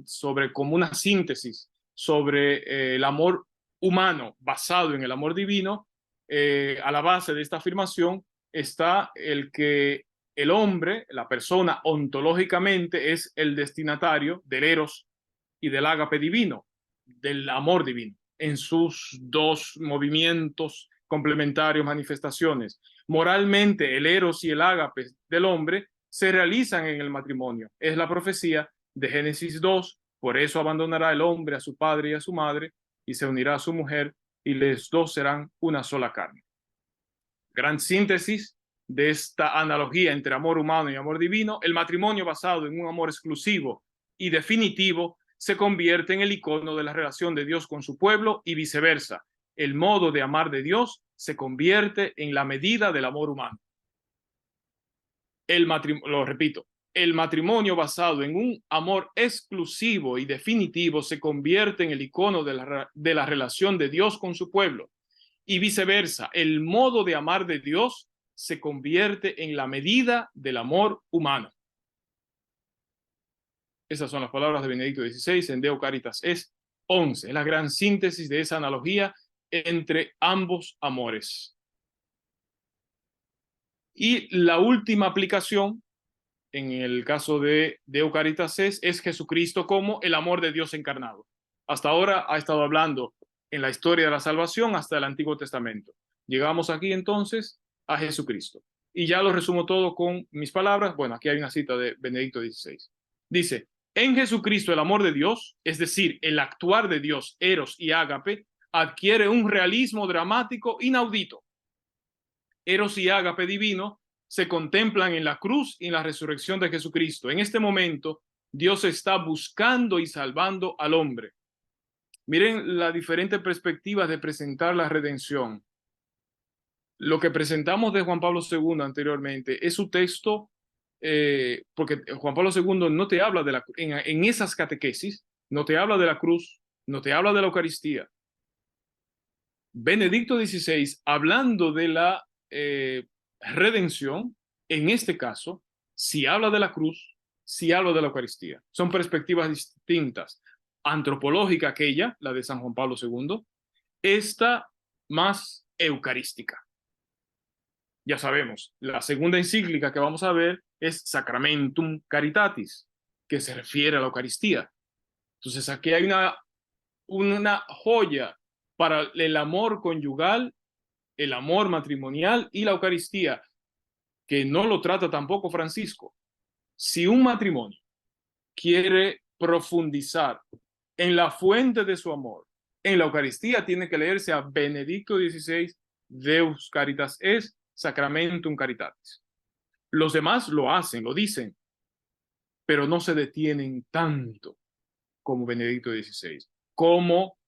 sobre como una síntesis sobre el amor humano basado en el amor divino, a la base de esta afirmación está el que el hombre, la persona ontológicamente, es el destinatario del eros y del ágape divino, del amor divino, en sus dos movimientos complementarios, manifestaciones. Moralmente, el eros y el ágape del hombre se realizan en el matrimonio. Es la profecía de Génesis 2, por eso abandonará el hombre a su padre y a su madre, y se unirá a su mujer, y los dos serán una sola carne. Gran síntesis de esta analogía entre amor humano y amor divino. El matrimonio basado en un amor exclusivo y definitivo se convierte en el icono de la relación de Dios con su pueblo, y viceversa. El modo de amar de Dios se convierte en la medida del amor humano. Lo repito, el matrimonio basado en un amor exclusivo y definitivo se convierte en el icono de la relación de Dios con su pueblo, y viceversa. El modo de amar de Dios se convierte en la medida del amor humano. Esas son las palabras de Benedicto XVI en Deo Caritas es 11. Es la gran síntesis de esa analogía entre ambos amores. Y la última aplicación, en el caso de Deo Caritas es Jesucristo como el amor de Dios encarnado. Hasta ahora ha estado hablando en la historia de la salvación hasta el Antiguo Testamento. Llegamos aquí entonces a Jesucristo. Y ya lo resumo todo con mis palabras. Bueno, aquí hay una cita de Benedicto XVI. Dice: en Jesucristo el amor de Dios, es decir, el actuar de Dios, eros y ágape, adquiere un realismo dramático inaudito. Eros y ágape divino se contemplan en la cruz y en la resurrección de Jesucristo. En este momento, Dios está buscando y salvando al hombre. Miren las diferentes perspectivas de presentar la redención. Lo que presentamos de Juan Pablo II anteriormente es su texto, porque Juan Pablo II no te habla de en esas catequesis, no te habla de la cruz, no te habla de la Eucaristía. Benedicto XVI, hablando de la redención, en este caso, si habla de la cruz, si habla de la Eucaristía. Son perspectivas distintas. Antropológica aquella, la de San Juan Pablo II, esta más eucarística. Ya sabemos, la segunda encíclica que vamos a ver es Sacramentum Caritatis, que se refiere a la Eucaristía. Entonces aquí hay una joya para el amor conyugal, el amor matrimonial y la Eucaristía, que no lo trata tampoco Francisco. Si un matrimonio quiere profundizar en la fuente de su amor, en la Eucaristía, tiene que leerse a Benedicto XVI, Deus Caritas es, Sacramentum Caritatis. Los demás lo hacen, lo dicen, pero no se detienen tanto como Benedicto XVI, como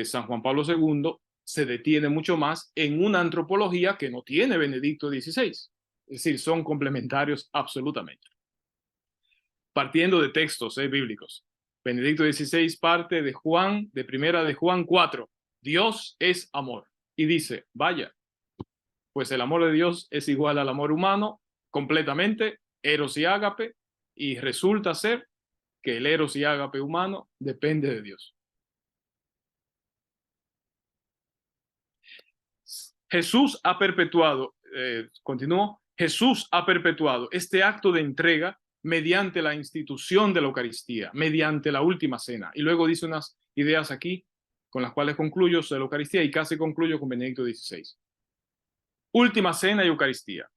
San Juan Pablo II se detiene mucho más en una antropología que no tiene Benedicto XVI. Es decir, son complementarios absolutamente. Partiendo de textos bíblicos. Benedicto XVI parte de primera de Juan 4. Dios es amor. Y dice: vaya, pues el amor de Dios es igual al amor humano, completamente, eros y ágape, y resulta ser que el eros y ágape humano depende de Dios. Jesús ha perpetuado, continúo, Jesús ha perpetuado este acto de entrega mediante la institución de la Eucaristía, mediante la última cena. Y luego dice unas ideas aquí con las cuales concluyo sobre la Eucaristía y casi concluyo con Benedicto XVI. Última cena y Eucaristía.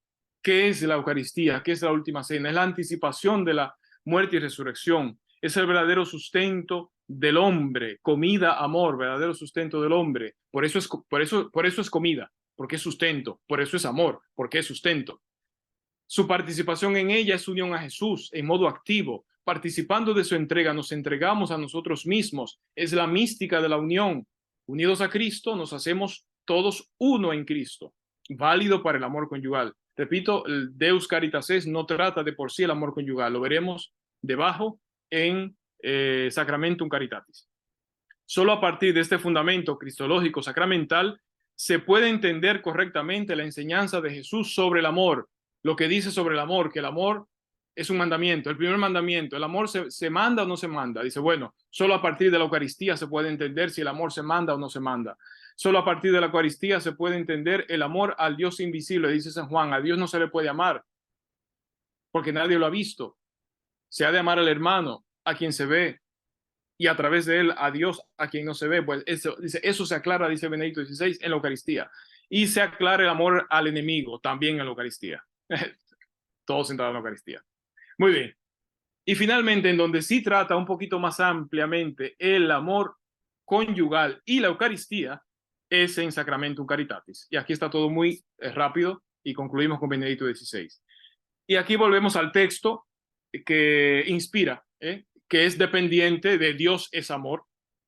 ¿Qué es la Eucaristía? ¿Qué es la última cena? Es la anticipación de la muerte y resurrección. Es el verdadero sustento del hombre, comida, amor, verdadero sustento del hombre. Por eso es comida, porque es sustento. Por eso es amor, porque es sustento. Su participación en ella es unión a Jesús en modo activo. Participando de su entrega, nos entregamos a nosotros mismos. Es la mística de la unión. Unidos a Cristo, nos hacemos todos uno en Cristo. Válido para el amor conyugal. Repito, el Deus Caritas es no trata de por sí el amor conyugal. Lo veremos debajo en Sacramentum Caritatis. Solo a partir de este fundamento cristológico sacramental se puede entender correctamente la enseñanza de Jesús sobre el amor. Lo que dice sobre el amor, que el amor es un mandamiento, el primer mandamiento. ¿El amor se manda o no se manda? Dice, bueno, solo a partir de la Eucaristía se puede entender si el amor se manda o no se manda. Solo a partir de la Eucaristía se puede entender el amor al Dios invisible. Dice San Juan, a Dios no se le puede amar porque nadie lo ha visto. Se ha de amar al hermano, a quien se ve, y a través de él a Dios, a quien no se ve. Pues eso se aclara, dice Benedicto XVI, en la Eucaristía. Y se aclara el amor al enemigo también en la Eucaristía. Todo centrado en la Eucaristía. Muy bien. Y finalmente, en donde sí trata un poquito más ampliamente el amor conyugal y la Eucaristía, es en Sacramentum Caritatis. Y aquí está todo muy rápido y concluimos con Benedicto XVI. Y aquí volvemos al texto que inspira, que es dependiente de Dios es amor.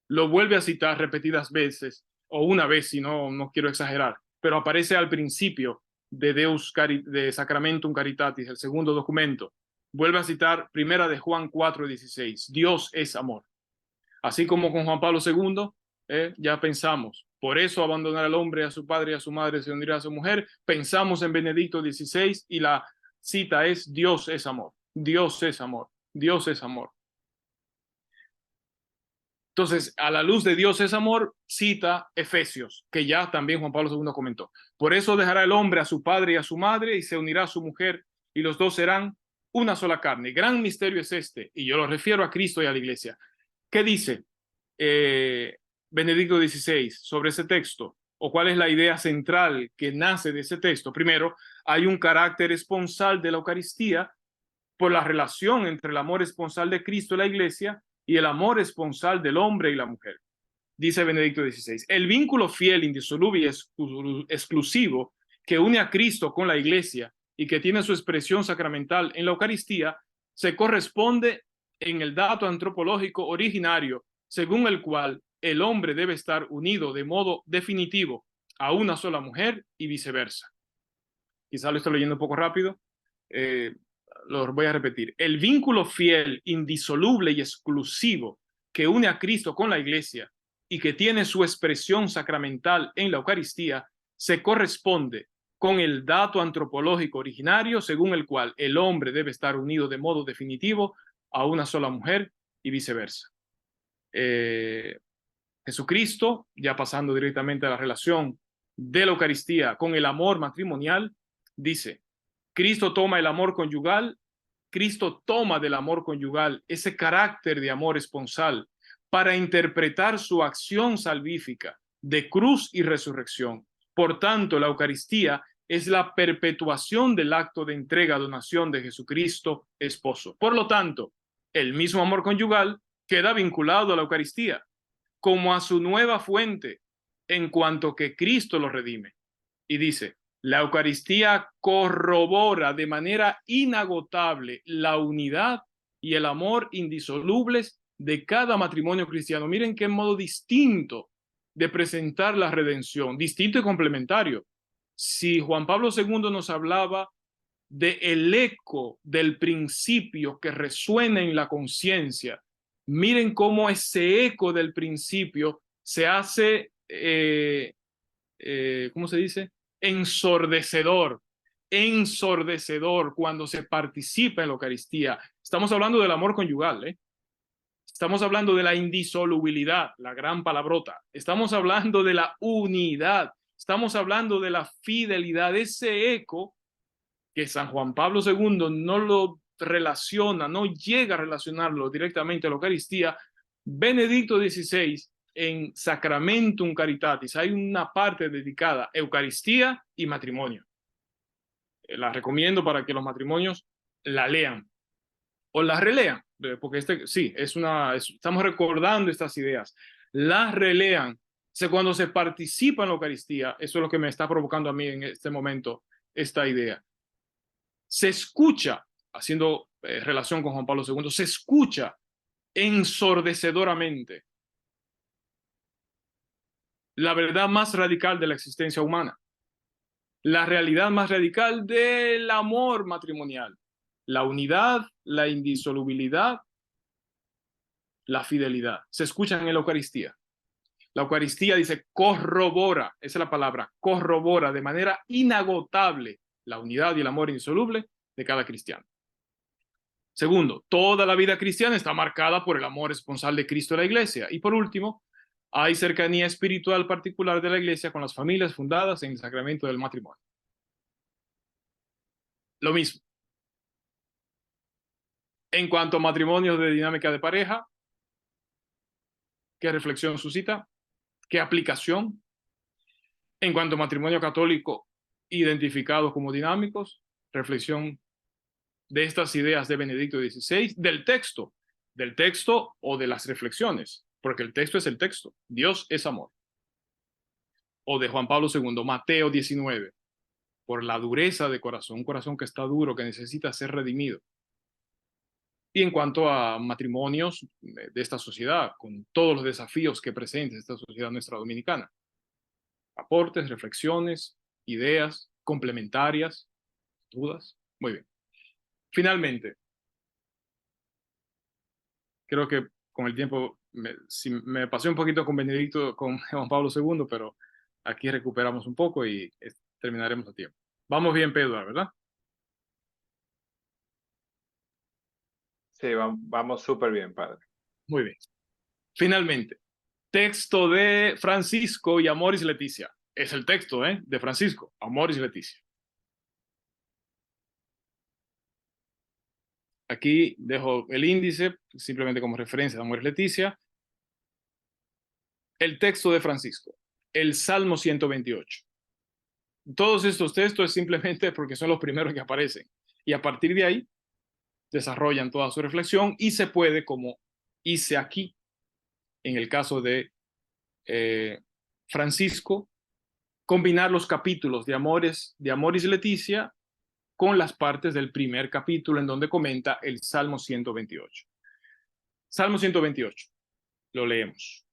Lo vuelve a citar repetidas veces, o una vez si no quiero exagerar, pero aparece al principio de Sacramentum Caritatis, el segundo documento. Vuelve a citar primera de Juan 4:16, Dios es amor. Así como con Juan Pablo II, ya pensamos, por eso abandonar al hombre, a su padre y a su madre, se unirá a su mujer. Pensamos en Benedicto XVI y la cita es Dios es amor, Dios es amor, Dios es amor. Entonces, a la luz de Dios es amor, cita Efesios, que ya también Juan Pablo II comentó. Por eso dejará el hombre a su padre y a su madre y se unirá a su mujer y los dos serán una sola carne. Gran misterio es este, y yo lo refiero a Cristo y a la iglesia. ¿Qué dice Benedicto XVI sobre ese texto? ¿O cuál es la idea central que nace de ese texto? Primero, hay un carácter esponsal de la Eucaristía por la relación entre el amor esponsal de Cristo y la iglesia y el amor esponsal del hombre y la mujer. Dice Benedicto XVI, el vínculo fiel, indisoluble y exclusivo que une a Cristo con la iglesia y que tiene su expresión sacramental en la Eucaristía se corresponde en el dato antropológico originario según el cual el hombre debe estar unido de modo definitivo a una sola mujer y viceversa. Quizá lo estoy leyendo un poco rápido, lo voy a repetir. El vínculo fiel, indisoluble y exclusivo que une a Cristo con la iglesia y que tiene su expresión sacramental en la Eucaristía se corresponde con el dato antropológico originario según el cual el hombre debe estar unido de modo definitivo a una sola mujer y viceversa. Jesucristo, ya pasando directamente a la relación de la Eucaristía con el amor matrimonial, dice, Cristo toma el amor conyugal, Cristo toma del amor conyugal ese carácter de amor esponsal para interpretar su acción salvífica de cruz y resurrección. Por tanto, la Eucaristía es la perpetuación del acto de entrega-donación de Jesucristo, esposo. Por lo tanto, el mismo amor conyugal queda vinculado a la Eucaristía como a su nueva fuente en cuanto que Cristo lo redime. Y dice, la Eucaristía corrobora de manera inagotable la unidad y el amor indisolubles de cada matrimonio cristiano. Miren qué modo distinto de presentar la redención, distinto y complementario. Si Juan Pablo II nos hablaba del eco del principio que resuena en la conciencia, miren cómo ese eco del principio se hace, ¿cómo se dice? Ensordecedor cuando se participa en la Eucaristía. Estamos hablando del amor conyugal, Estamos hablando de la indisolubilidad, la gran palabrota. Estamos hablando de la unidad. Estamos hablando de la fidelidad, ese eco que San Juan Pablo II no lo relaciona, no llega a relacionarlo directamente a la Eucaristía. Benedicto XVI en Sacramentum Caritatis hay una parte dedicada a Eucaristía y matrimonio. La recomiendo para que los matrimonios la lean o la relean, porque sí, estamos recordando estas ideas. Las relean. Cuando se participa en la Eucaristía, eso es lo que me está provocando a mí en este momento esta idea. Se escucha, haciendo relación con Juan Pablo II, se escucha ensordecedoramente la verdad más radical de la existencia humana, la realidad más radical del amor matrimonial, la unidad, la indisolubilidad, la fidelidad. Se escuchan en la Eucaristía. La Eucaristía dice corrobora, esa es la palabra, corrobora de manera inagotable la unidad y el amor indisoluble de cada cristiano. Segundo, toda la vida cristiana está marcada por el amor esponsal de Cristo a la Iglesia. Y por último, hay cercanía espiritual particular de la Iglesia con las familias fundadas en el sacramento del matrimonio. Lo mismo. En cuanto a matrimonios de dinámica de pareja, ¿qué reflexión suscita? ¿Qué aplicación? En cuanto a matrimonio católico identificados como dinámicos, reflexión de estas ideas de Benedicto XVI, del texto o de las reflexiones, porque el texto es el texto, Dios es amor. O de Juan Pablo II, Mateo 19, por la dureza de corazón, un corazón que está duro, que necesita ser redimido. Y en cuanto a matrimonios de esta sociedad, con todos los desafíos que presenta esta sociedad nuestra dominicana. Aportes, reflexiones, ideas complementarias, dudas. Muy bien. Finalmente, creo que con el tiempo me pasé un poquito con Benedicto, con Juan Pablo II, pero aquí recuperamos un poco y terminaremos a tiempo. Vamos bien, Pedro, ¿verdad? Sí, vamos súper bien, padre. Muy bien. Finalmente, texto de Francisco y Amoris Leticia. Es el texto de Francisco, Amoris Leticia. Aquí dejo el índice, simplemente como referencia de Amoris Leticia. El texto de Francisco, el Salmo 128. Todos estos textos es simplemente porque son los primeros que aparecen. Y a partir de ahí, desarrollan toda su reflexión y se puede, como hice aquí, en el caso de Francisco, combinar los capítulos de Amoris Leticia con las partes del primer capítulo en donde comenta el Salmo 128. Salmo 128, lo leemos.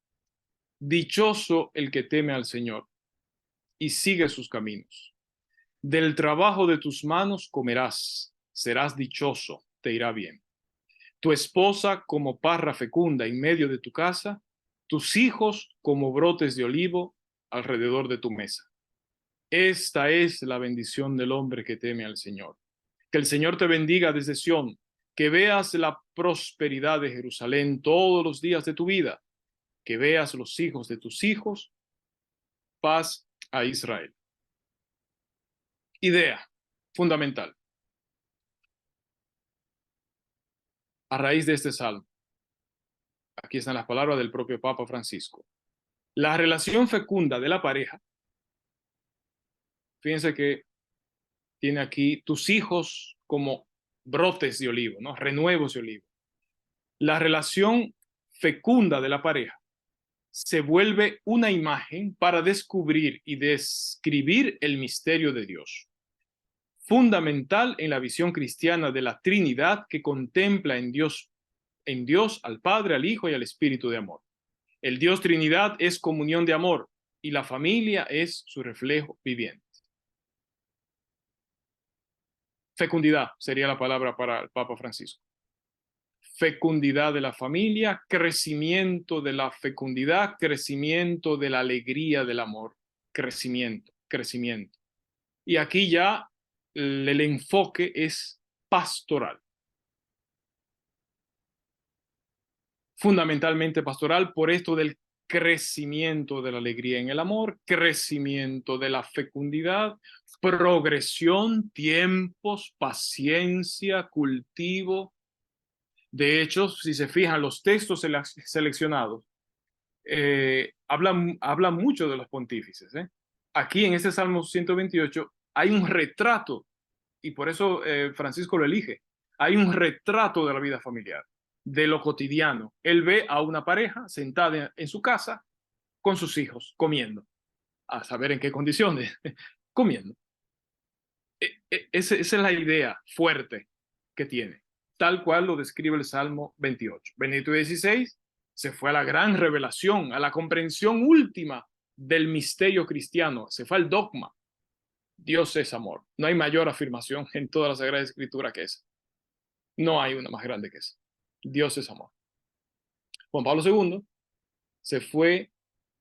Dichoso el que teme al Señor y sigue sus caminos. Del trabajo de tus manos comerás, serás dichoso, te irá bien. Tu esposa como parra fecunda en medio de tu casa, tus hijos como brotes de olivo alrededor de tu mesa. Esta es la bendición del hombre que teme al Señor. Que el Señor te bendiga desde Sión, que veas la prosperidad de Jerusalén todos los días de tu vida, que veas los hijos de tus hijos, paz a Israel. Idea fundamental. A raíz de este salmo, aquí están las palabras del propio Papa Francisco. La relación fecunda de la pareja, fíjense que tiene aquí tus hijos como brotes de olivo, ¿no? Renuevos de olivo. La relación fecunda de la pareja se vuelve una imagen para descubrir y describir el misterio de Dios, fundamental en la visión cristiana de la Trinidad que contempla en Dios al Padre, al Hijo y al Espíritu de amor. El Dios Trinidad es comunión de amor y la familia es su reflejo viviente. Fecundidad sería la palabra para el Papa Francisco. Fecundidad de la familia, crecimiento de la fecundidad, crecimiento de la alegría del amor, crecimiento, crecimiento. Y aquí ya el enfoque es pastoral. Fundamentalmente pastoral por esto del crecimiento de la alegría en el amor, crecimiento de la fecundidad, progresión, tiempos, paciencia, cultivo. De hecho, si se fijan, los textos seleccionados hablan mucho de los pontífices. Aquí en este Salmo 128 hay un retrato, y por eso Francisco lo elige, hay un retrato de la vida familiar, de lo cotidiano. Él ve a una pareja sentada en su casa con sus hijos, comiendo, a saber en qué condiciones, comiendo. Esa es la idea fuerte que tiene, tal cual lo describe el Salmo 28. Benedicto XVI se fue a la gran revelación, a la comprensión última del misterio cristiano, se fue al dogma. Dios es amor. No hay mayor afirmación en toda la Sagrada Escritura que esa. No hay una más grande que esa. Dios es amor. Juan Pablo II se fue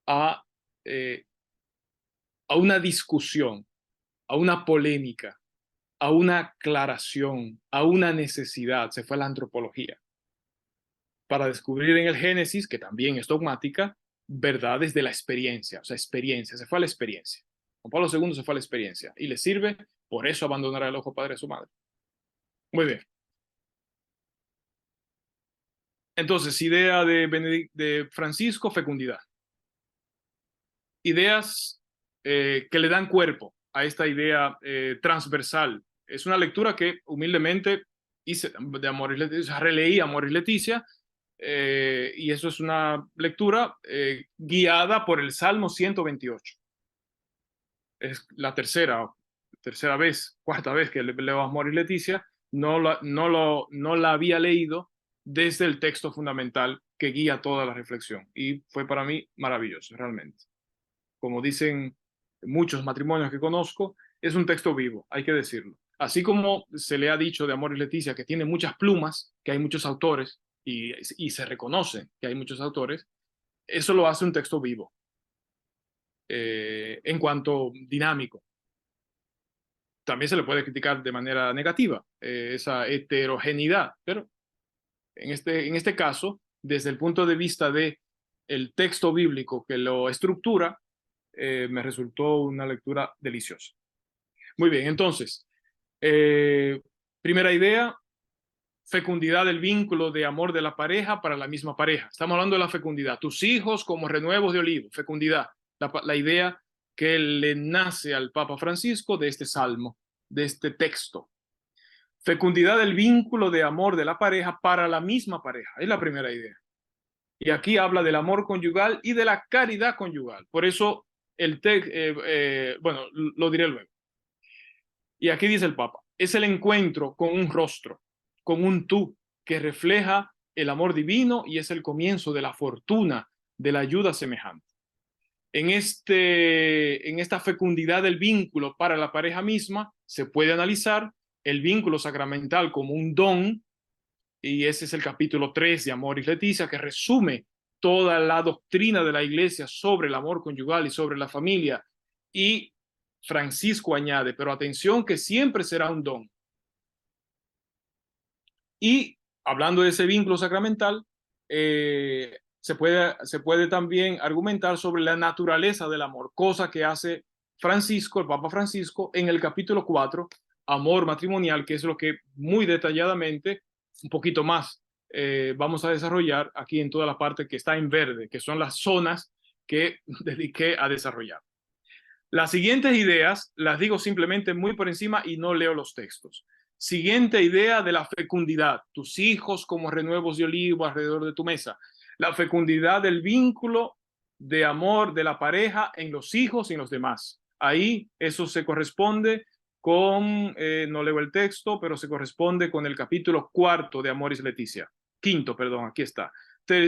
a, eh, a una discusión, a una polémica, a una aclaración, a una necesidad. Se fue a la antropología para descubrir en el Génesis, que también es dogmática, verdades de la experiencia, o sea, experiencia. Se fue a la experiencia. Juan Pablo II se fue a la experiencia y le sirve, por eso abandonará el ojo padre a su madre. Muy bien. Entonces, idea de Francisco, fecundidad. Ideas que le dan cuerpo a esta idea transversal. Es una lectura que humildemente hice de Amoris Laetitia, releí Amoris Laetitia, y eso es una lectura guiada por el Salmo 128. Es la tercera vez, cuarta vez que leo Amoris Laetitia. No la había leído desde el texto fundamental que guía toda la reflexión. Y fue para mí maravilloso, realmente. Como dicen muchos matrimonios que conozco, es un texto vivo, hay que decirlo. Así como se le ha dicho de Amoris Laetitia que tiene muchas plumas, que hay muchos autores, y se reconoce que hay muchos autores, eso lo hace un texto vivo, en cuanto dinámico. También se le puede criticar de manera negativa esa heterogeneidad, pero en este caso, desde el punto de vista de el texto bíblico que lo estructura, me resultó una lectura deliciosa. Muy bien, entonces, primera idea, fecundidad del vínculo de amor de la pareja para la misma pareja. Estamos hablando de la fecundidad. Tus hijos como renuevos de olivo, fecundidad. La idea que le nace al Papa Francisco de este salmo, de este texto. Fecundidad del vínculo de amor de la pareja para la misma pareja. Es la primera idea. Y aquí habla del amor conyugal y de la caridad conyugal. Por eso bueno, lo diré luego. Y aquí dice el Papa, es el encuentro con un rostro, con un tú, que refleja el amor divino y es el comienzo de la fortuna, de la ayuda semejante. En esta fecundidad del vínculo para la pareja misma, se puede analizar el vínculo sacramental como un don, y ese es el capítulo 3 de Amoris Laetitia, que resume toda la doctrina de la Iglesia sobre el amor conyugal y sobre la familia. Y Francisco añade, pero atención que siempre será un don. Y hablando de ese vínculo sacramental, se puede también argumentar sobre la naturaleza del amor, cosa que hace Francisco, el Papa Francisco, en el capítulo 4, amor matrimonial, que es lo que muy detalladamente, un poquito más, vamos a desarrollar aquí en toda la parte que está en verde, que son las zonas que dediqué a desarrollar. Las siguientes ideas las digo simplemente muy por encima y no leo los textos. Siguiente idea de la fecundidad, tus hijos como renuevos de olivo alrededor de tu mesa. La fecundidad del vínculo de amor de la pareja en los hijos y en los demás. Ahí eso se corresponde con, no leo el texto, pero se corresponde con el capítulo 4 de Amoris Laetitia. Quinto, perdón, aquí está.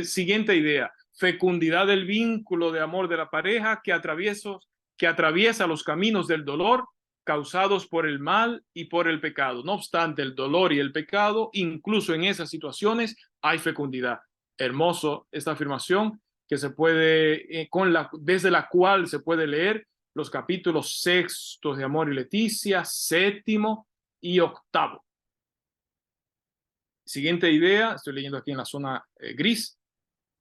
Siguiente idea, fecundidad del vínculo de amor de la pareja que atraviesa los caminos del dolor causados por el mal y por el pecado. No obstante, el dolor y el pecado, incluso en esas situaciones, hay fecundidad. Hermoso esta afirmación que se puede, desde la cual se puede leer los capítulos sextos de Amoris Laetitia, séptimo y octavo. Siguiente idea, estoy leyendo aquí en la zona gris.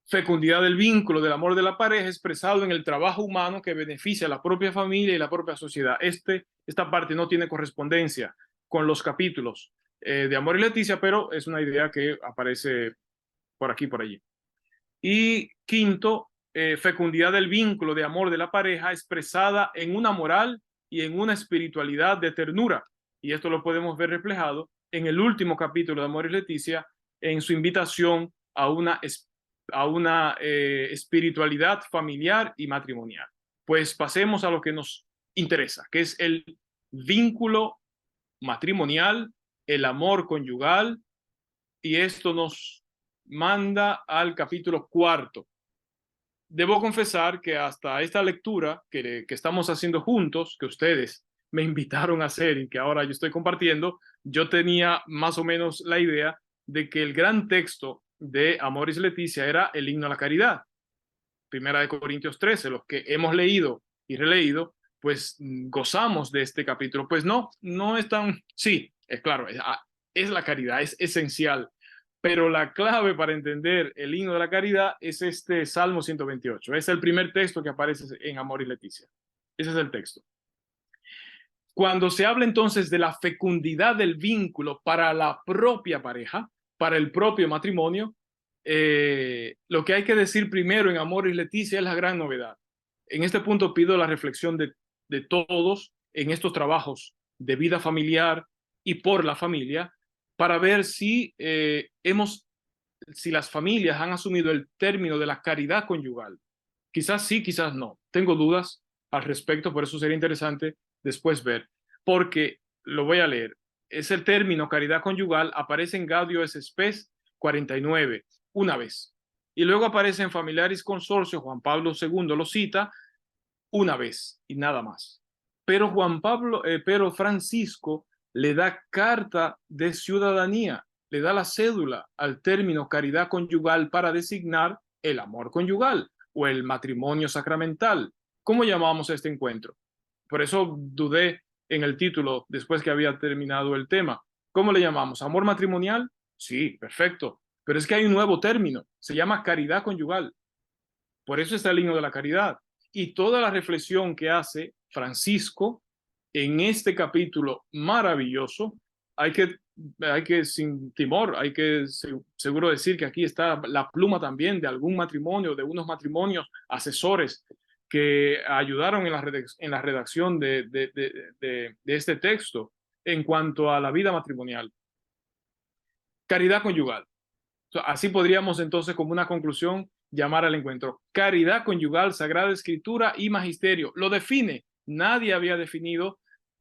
fecundidad del vínculo, del amor de la pareja expresado en el trabajo humano que beneficia a la propia familia y la propia sociedad. Esta parte no tiene correspondencia con los capítulos de Amor y Leticia, pero es una idea que aparece por aquí y por allí. Y quinto, fecundidad del vínculo de amor de la pareja expresada en una moral y en una espiritualidad de ternura. Y esto lo podemos ver reflejado en el último capítulo de Amor y Leticia, en su invitación a una espiritualidad familiar y matrimonial. Pues pasemos a lo que nos interesa, que es el vínculo matrimonial, el amor conyugal, y esto nos manda al capítulo cuarto. Debo confesar que hasta esta lectura que estamos haciendo juntos, que ustedes me invitaron a hacer y que ahora yo estoy compartiendo, yo tenía más o menos la idea de que el gran texto de Amoris Leticia era el himno a la caridad, Primera de Corintios 13, los que hemos leído y releído, pues gozamos de este capítulo. Pues no, no es tan, sí, es claro, es la caridad, es esencial, pero la clave para entender el himno de la caridad es este Salmo 128. Es el primer texto que aparece en Amor y Leticia. Ese es el texto. Cuando se habla entonces de la fecundidad del vínculo para la propia pareja, para el propio matrimonio, lo que hay que decir primero en Amor y Leticia es la gran novedad. En este punto pido la reflexión de todos en estos trabajos de vida familiar y por la familia para ver si las familias han asumido el término de la caridad conyugal. Quizás sí, quizás no. Tengo dudas al respecto, por eso sería interesante después ver, porque lo voy a leer. Es el término caridad conyugal, aparece en Gaudio es Spes 49, una vez. Y luego aparece en Familiaris Consorcio, Juan Pablo II lo cita una vez y nada más. Pero Francisco le da carta de ciudadanía, le da la cédula al término caridad conyugal para designar el amor conyugal o el matrimonio sacramental. ¿Cómo llamamos este encuentro? Por eso dudé en el título después que había terminado el tema. ¿Cómo le llamamos? ¿Amor matrimonial? Sí, perfecto. Pero es que hay un nuevo término, se llama caridad conyugal. Por eso está el himno de la caridad. Y toda la reflexión que hace Francisco en este capítulo maravilloso, hay que sin temor, hay que seguro decir que aquí está la pluma también de algún matrimonio, de unos matrimonios asesores que ayudaron en la redacción de este texto en cuanto a la vida matrimonial. Caridad conyugal. Así podríamos entonces, como una conclusión, llamar al encuentro. Caridad conyugal, Sagrada Escritura y Magisterio. Lo define. Nadie había definido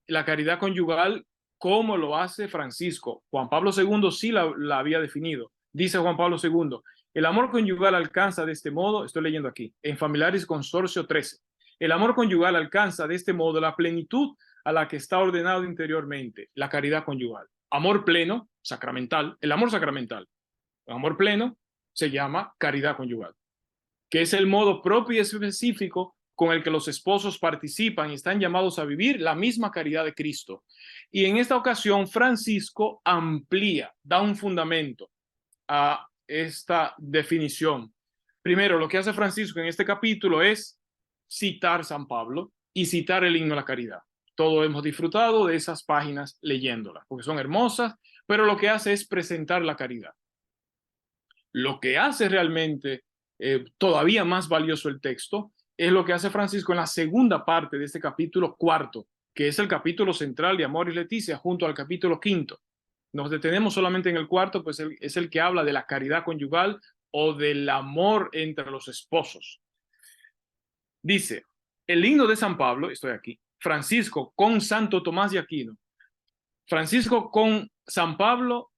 la caridad conyugal como lo hace Francisco. Juan Pablo II sí la había definido. Dice Juan Pablo II, el amor conyugal alcanza de este modo, estoy leyendo aquí, en Familiaris Consorcio 13. El amor conyugal alcanza de este modo la plenitud a la que está ordenado interiormente, la caridad conyugal. Amor pleno, sacramental, el amor sacramental. El amor pleno se llama caridad conyugal, que es el modo propio y específico con el que los esposos participan y están llamados a vivir la misma caridad de Cristo. Y en esta ocasión, Francisco amplía, da un fundamento a esta definición. Primero, lo que hace Francisco en este capítulo es citar San Pablo y citar el himno a la caridad. Todos hemos disfrutado de esas páginas leyéndolas, porque son hermosas, pero lo que hace es presentar la caridad. Lo que hace realmente todavía más valioso el texto es lo que hace Francisco en la segunda parte de este capítulo cuarto, que es el capítulo central de Amor y Leticia, junto al capítulo quinto. Nos detenemos solamente en el cuarto, pues es el que habla de la caridad conyugal o del amor entre los esposos. Dice, el himno de San Pablo, estoy aquí, Francisco con Santo Tomás de Aquino. Francisco con San Pablo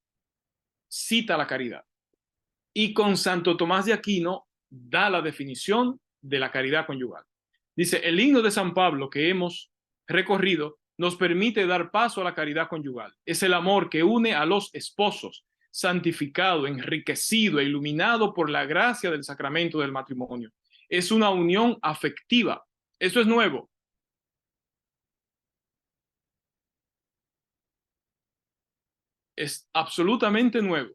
cita la caridad. Y con Santo Tomás de Aquino da la definición de la caridad conyugal. Dice, el himno de San Pablo que hemos recorrido nos permite dar paso a la caridad conyugal. Es el amor que une a los esposos, santificado, enriquecido e iluminado por la gracia del sacramento del matrimonio. Es una unión afectiva. Esto es nuevo. Es absolutamente nuevo.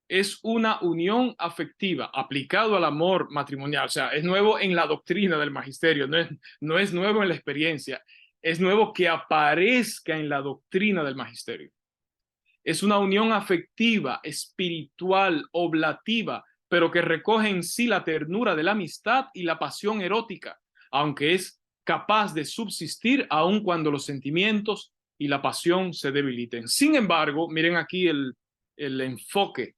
es una unión afectiva aplicado al amor matrimonial. O sea, es nuevo en la doctrina del magisterio, no es nuevo en la experiencia, es nuevo que aparezca en la doctrina del magisterio. Es una unión afectiva, espiritual, oblativa, pero que recoge en sí la ternura de la amistad y la pasión erótica, aunque es capaz de subsistir aun cuando los sentimientos y la pasión se debiliten. Sin embargo, miren aquí el enfoque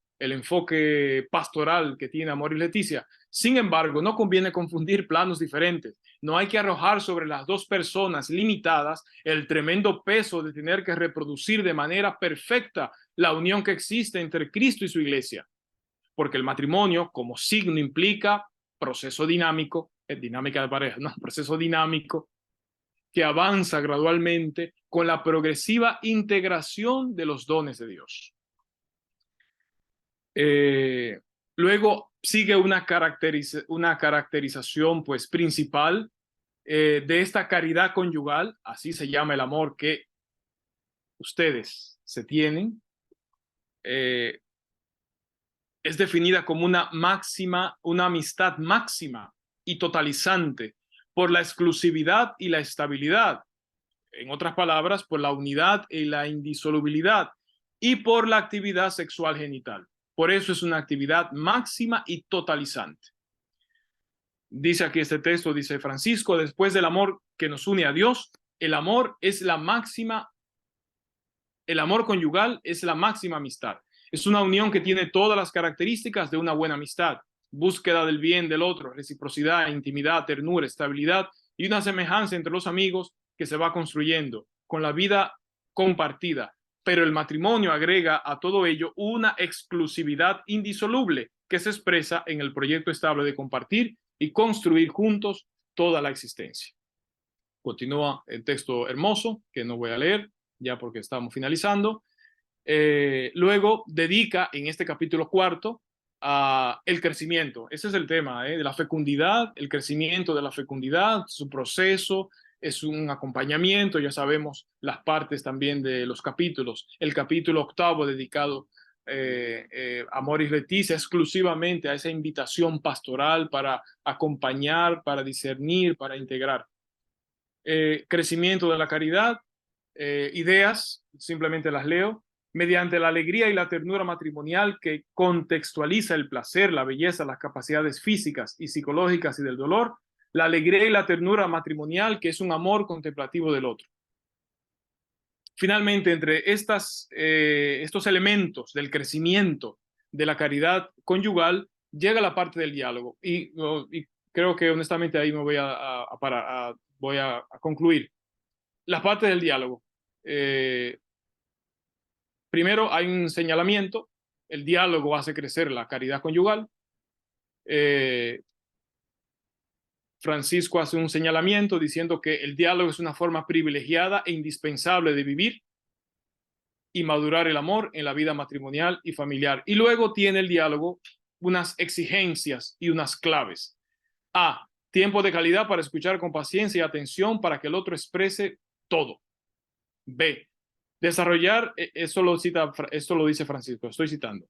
pastoral que tiene Amor y Leticia. Sin embargo, no conviene confundir planos diferentes. No hay que arrojar sobre las dos personas limitadas el tremendo peso de tener que reproducir de manera perfecta la unión que existe entre Cristo y su iglesia, porque el matrimonio como signo implica proceso dinámico, dinámica de pareja, no, proceso dinámico que avanza gradualmente con la progresiva integración de los dones de Dios. Luego sigue una caracterización pues principal de esta caridad conyugal, así se llama el amor que ustedes se tienen, es definida como una amistad máxima y totalizante por la exclusividad y la estabilidad. En otras palabras, por la unidad y la indisolubilidad y por la actividad sexual genital. Por eso es una actividad máxima y totalizante. Dice aquí este texto, dice Francisco, después del amor que nos une a Dios, el amor conyugal es la máxima amistad. Es una unión que tiene todas las características de una buena amistad: búsqueda del bien del otro, reciprocidad, intimidad, ternura, estabilidad y una semejanza entre los amigos que se va construyendo con la vida compartida. Pero el matrimonio agrega a todo ello una exclusividad indisoluble que se expresa en el proyecto estable de compartir y construir juntos toda la existencia. Continúa el texto hermoso, que no voy a leer ya porque estamos finalizando. Luego dedica en este capítulo cuarto a el crecimiento. Ese es el tema, de la fecundidad, el crecimiento de la fecundidad, su proceso, es un acompañamiento. Ya sabemos las partes también de los capítulos. El capítulo octavo dedicado Amor y Leticia exclusivamente a esa invitación pastoral para acompañar, para discernir, para integrar. Crecimiento de la caridad, ideas, simplemente las leo: mediante la alegría y la ternura matrimonial que contextualiza el placer, la belleza, las capacidades físicas y psicológicas y del dolor, la alegría y la ternura matrimonial que es un amor contemplativo del otro. Finalmente, entre estos elementos del crecimiento de la caridad conyugal, llega la parte del diálogo y creo que honestamente ahí me voy a parar, voy a concluir. La parte del diálogo. Primero hay un señalamiento: el diálogo hace crecer la caridad conyugal. Francisco hace un señalamiento diciendo que el diálogo es una forma privilegiada e indispensable de vivir y madurar el amor en la vida matrimonial y familiar. Y luego tiene el diálogo unas exigencias y unas claves. A: tiempo de calidad para escuchar con paciencia y atención para que el otro exprese todo. B: desarrollar, esto lo dice Francisco, estoy citando: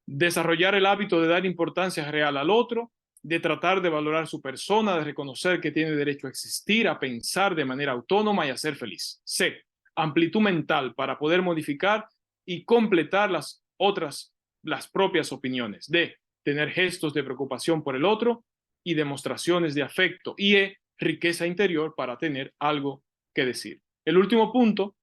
desarrollar el hábito de dar importancia real al otro, de tratar de valorar su persona, de reconocer que tiene derecho a existir, a pensar de manera autónoma y a ser feliz. C: amplitud mental para poder modificar y completar las propias opiniones. D: tener gestos de preocupación por el otro y demostraciones de afecto. Y E: riqueza interior para tener algo que decir. El último punto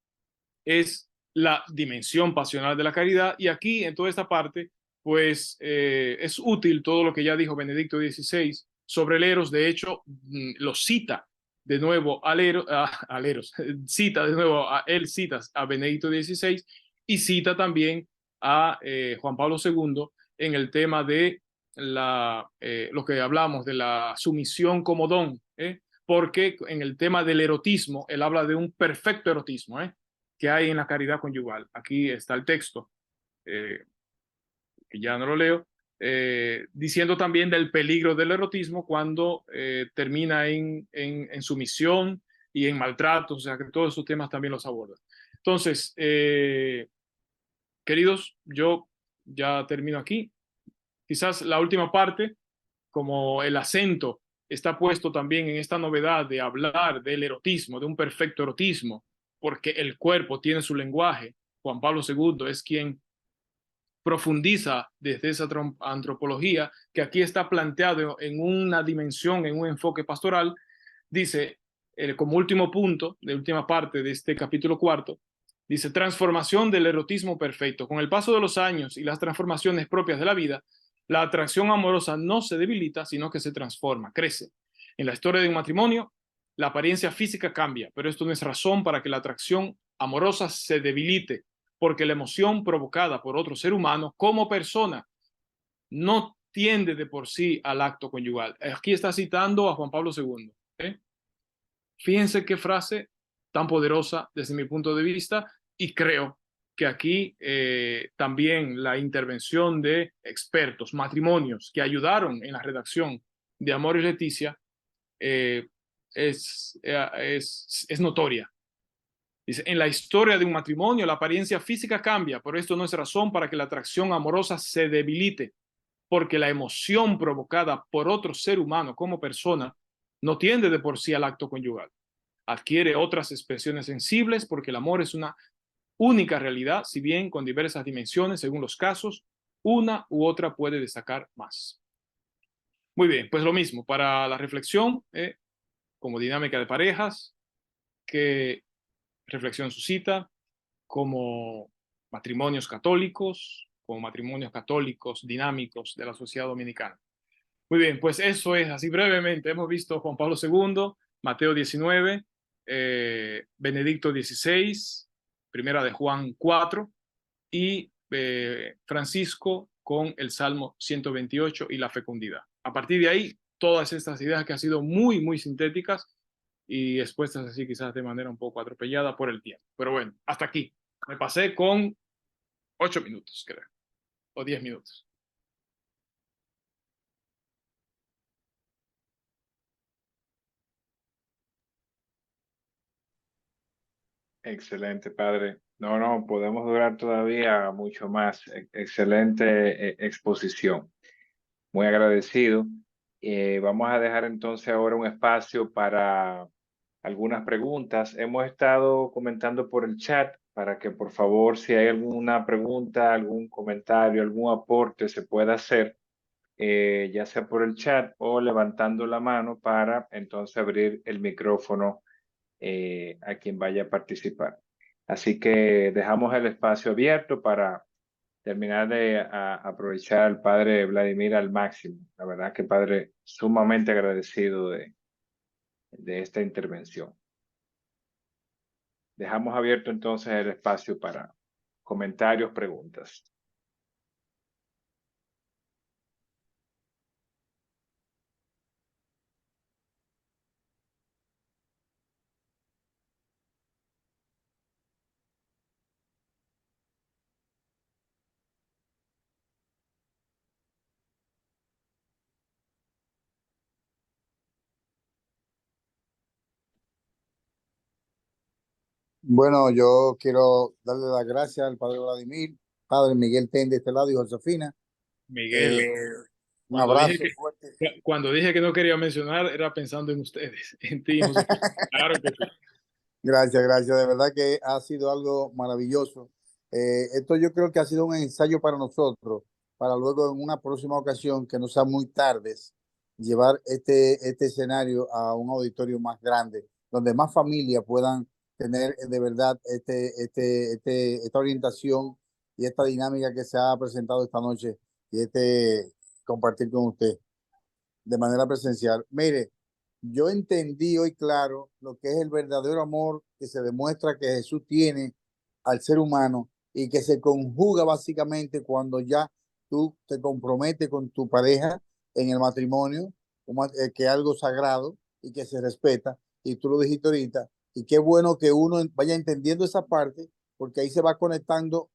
es la dimensión pasional de la caridad, y aquí en toda esta parte pues es útil todo lo que ya dijo Benedicto XVI sobre el eros. De hecho, lo cita de nuevo cita de nuevo él cita a Benedicto XVI y cita también a Juan Pablo II en el tema de lo que hablamos de la sumisión como don, porque en el tema del erotismo él habla de un perfecto erotismo, que hay en la caridad conyugal. Aquí está el texto, que ya no lo leo, diciendo también del peligro del erotismo cuando termina en sumisión y en maltratos. O sea que todos esos temas también los aborda. Entonces, queridos, yo ya termino aquí. Quizás la última parte, como el acento está puesto también en esta novedad de hablar del erotismo, de un perfecto erotismo, porque el cuerpo tiene su lenguaje. Juan Pablo II es quien profundiza desde esa antropología que aquí está planteado en una dimensión, en un enfoque pastoral. Dice, como último punto, de última parte de este capítulo cuarto, dice, transformación del erotismo perfecto. Con el paso de los años y las transformaciones propias de la vida, la atracción amorosa no se debilita, sino que se transforma, crece. En la historia de un matrimonio, la apariencia física cambia, pero esto no es razón para que la atracción amorosa se debilite, porque la emoción provocada por otro ser humano como persona no tiende de por sí al acto conyugal. Aquí está citando a Juan Pablo II. Fíjense qué frase tan poderosa desde mi punto de vista, y creo que aquí también la intervención de expertos, matrimonios que ayudaron en la redacción de Amor y Leticia eh, es notoria. Dice, en la historia de un matrimonio la apariencia física cambia, pero esto no es razón para que la atracción amorosa se debilite, porque la emoción provocada por otro ser humano como persona no tiende de por sí al acto conyugal. Adquiere otras expresiones sensibles porque el amor es una única realidad, si bien con diversas dimensiones según los casos, una u otra puede destacar más. Muy bien, pues lo mismo para la reflexión, como dinámica de parejas, que reflexión suscita, como matrimonios católicos, como matrimonios católicos dinámicos de la sociedad dominicana. Muy bien, pues eso es así brevemente. Hemos visto Juan Pablo II, Mateo 19, Benedicto 16, Primera de Juan 4 y Francisco con el Salmo 128 y la fecundidad. A partir de ahí, todas estas ideas que han sido muy, muy sintéticas y expuestas así quizás de manera un poco atropellada por el tiempo. Pero bueno, hasta aquí. Me pasé con 8 minutos, creo, o 10 minutos. Excelente, padre. No, no, podemos durar todavía mucho más. Excelente exposición. Muy agradecido. Vamos a dejar entonces ahora un espacio para algunas preguntas. Hemos estado comentando por el chat para que por favor, si hay alguna pregunta, algún comentario, algún aporte, se pueda hacer, ya sea por el chat o levantando la mano para entonces abrir el micrófono a quien vaya a participar. Así que dejamos el espacio abierto para terminar de aprovechar al padre Vladimir al máximo. La verdad que padre, sumamente agradecido de esta intervención. Dejamos abierto entonces el espacio para comentarios, preguntas. Bueno, yo quiero darle las gracias al padre Vladimir, padre Miguel Ten de este lado y Josefina. Miguel, Eh, un cuando dije abrazo fuerte. cuando dije que no quería mencionar, era pensando en ustedes, en ti, Josefina. Claro que sí. Gracias, gracias. De verdad que ha sido algo maravilloso. Esto yo creo que ha sido un ensayo para nosotros, para luego en una próxima ocasión, que no sea muy tarde, llevar este escenario a un auditorio más grande, donde más familias puedan tener de verdad esta orientación y esta dinámica que se ha presentado esta noche y compartir con usted de manera presencial. Mire, yo entendí hoy claro lo que es el verdadero amor que se demuestra que Jesús tiene al ser humano y que se conjuga básicamente cuando ya tú te comprometes con tu pareja en el matrimonio, que es algo sagrado y que se respeta. Y tú lo dijiste ahorita. Y qué bueno que uno vaya entendiendo esa parte, porque ahí se va conectando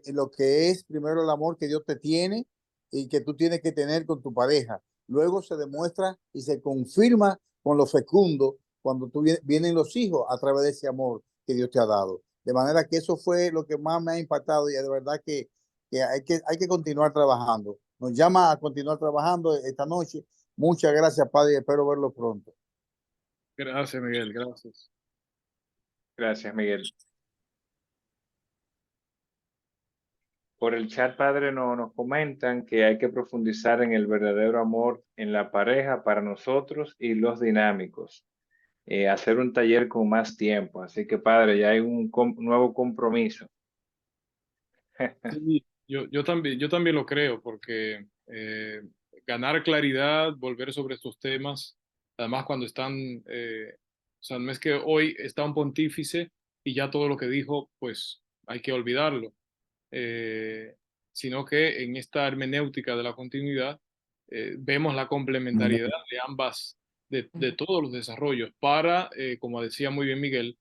lo que es primero el amor que Dios te tiene y que tú tienes que tener con tu pareja. Luego se demuestra y se confirma con lo fecundo cuando vienen los hijos a través de ese amor que Dios te ha dado. De manera que eso fue lo que más me ha impactado y de verdad que que hay que continuar trabajando. Nos llama a continuar trabajando esta noche. Muchas gracias, Padre, y espero verlo pronto. Gracias, Miguel, gracias. Gracias, Miguel. Por el chat, padre, nos comentan que hay que profundizar en el verdadero amor en la pareja para nosotros y los dinámicos. Hacer un taller con más tiempo. Así que, padre, ya hay un nuevo compromiso. Sí, yo también lo creo, porque ganar claridad, volver sobre estos temas, además cuando están, o sea, no es que hoy está un pontífice y ya todo lo que dijo, pues hay que olvidarlo, eh, sino que en esta hermenéutica de la continuidad vemos la complementariedad de ambas, de todos los desarrollos para, como decía muy bien Miguel,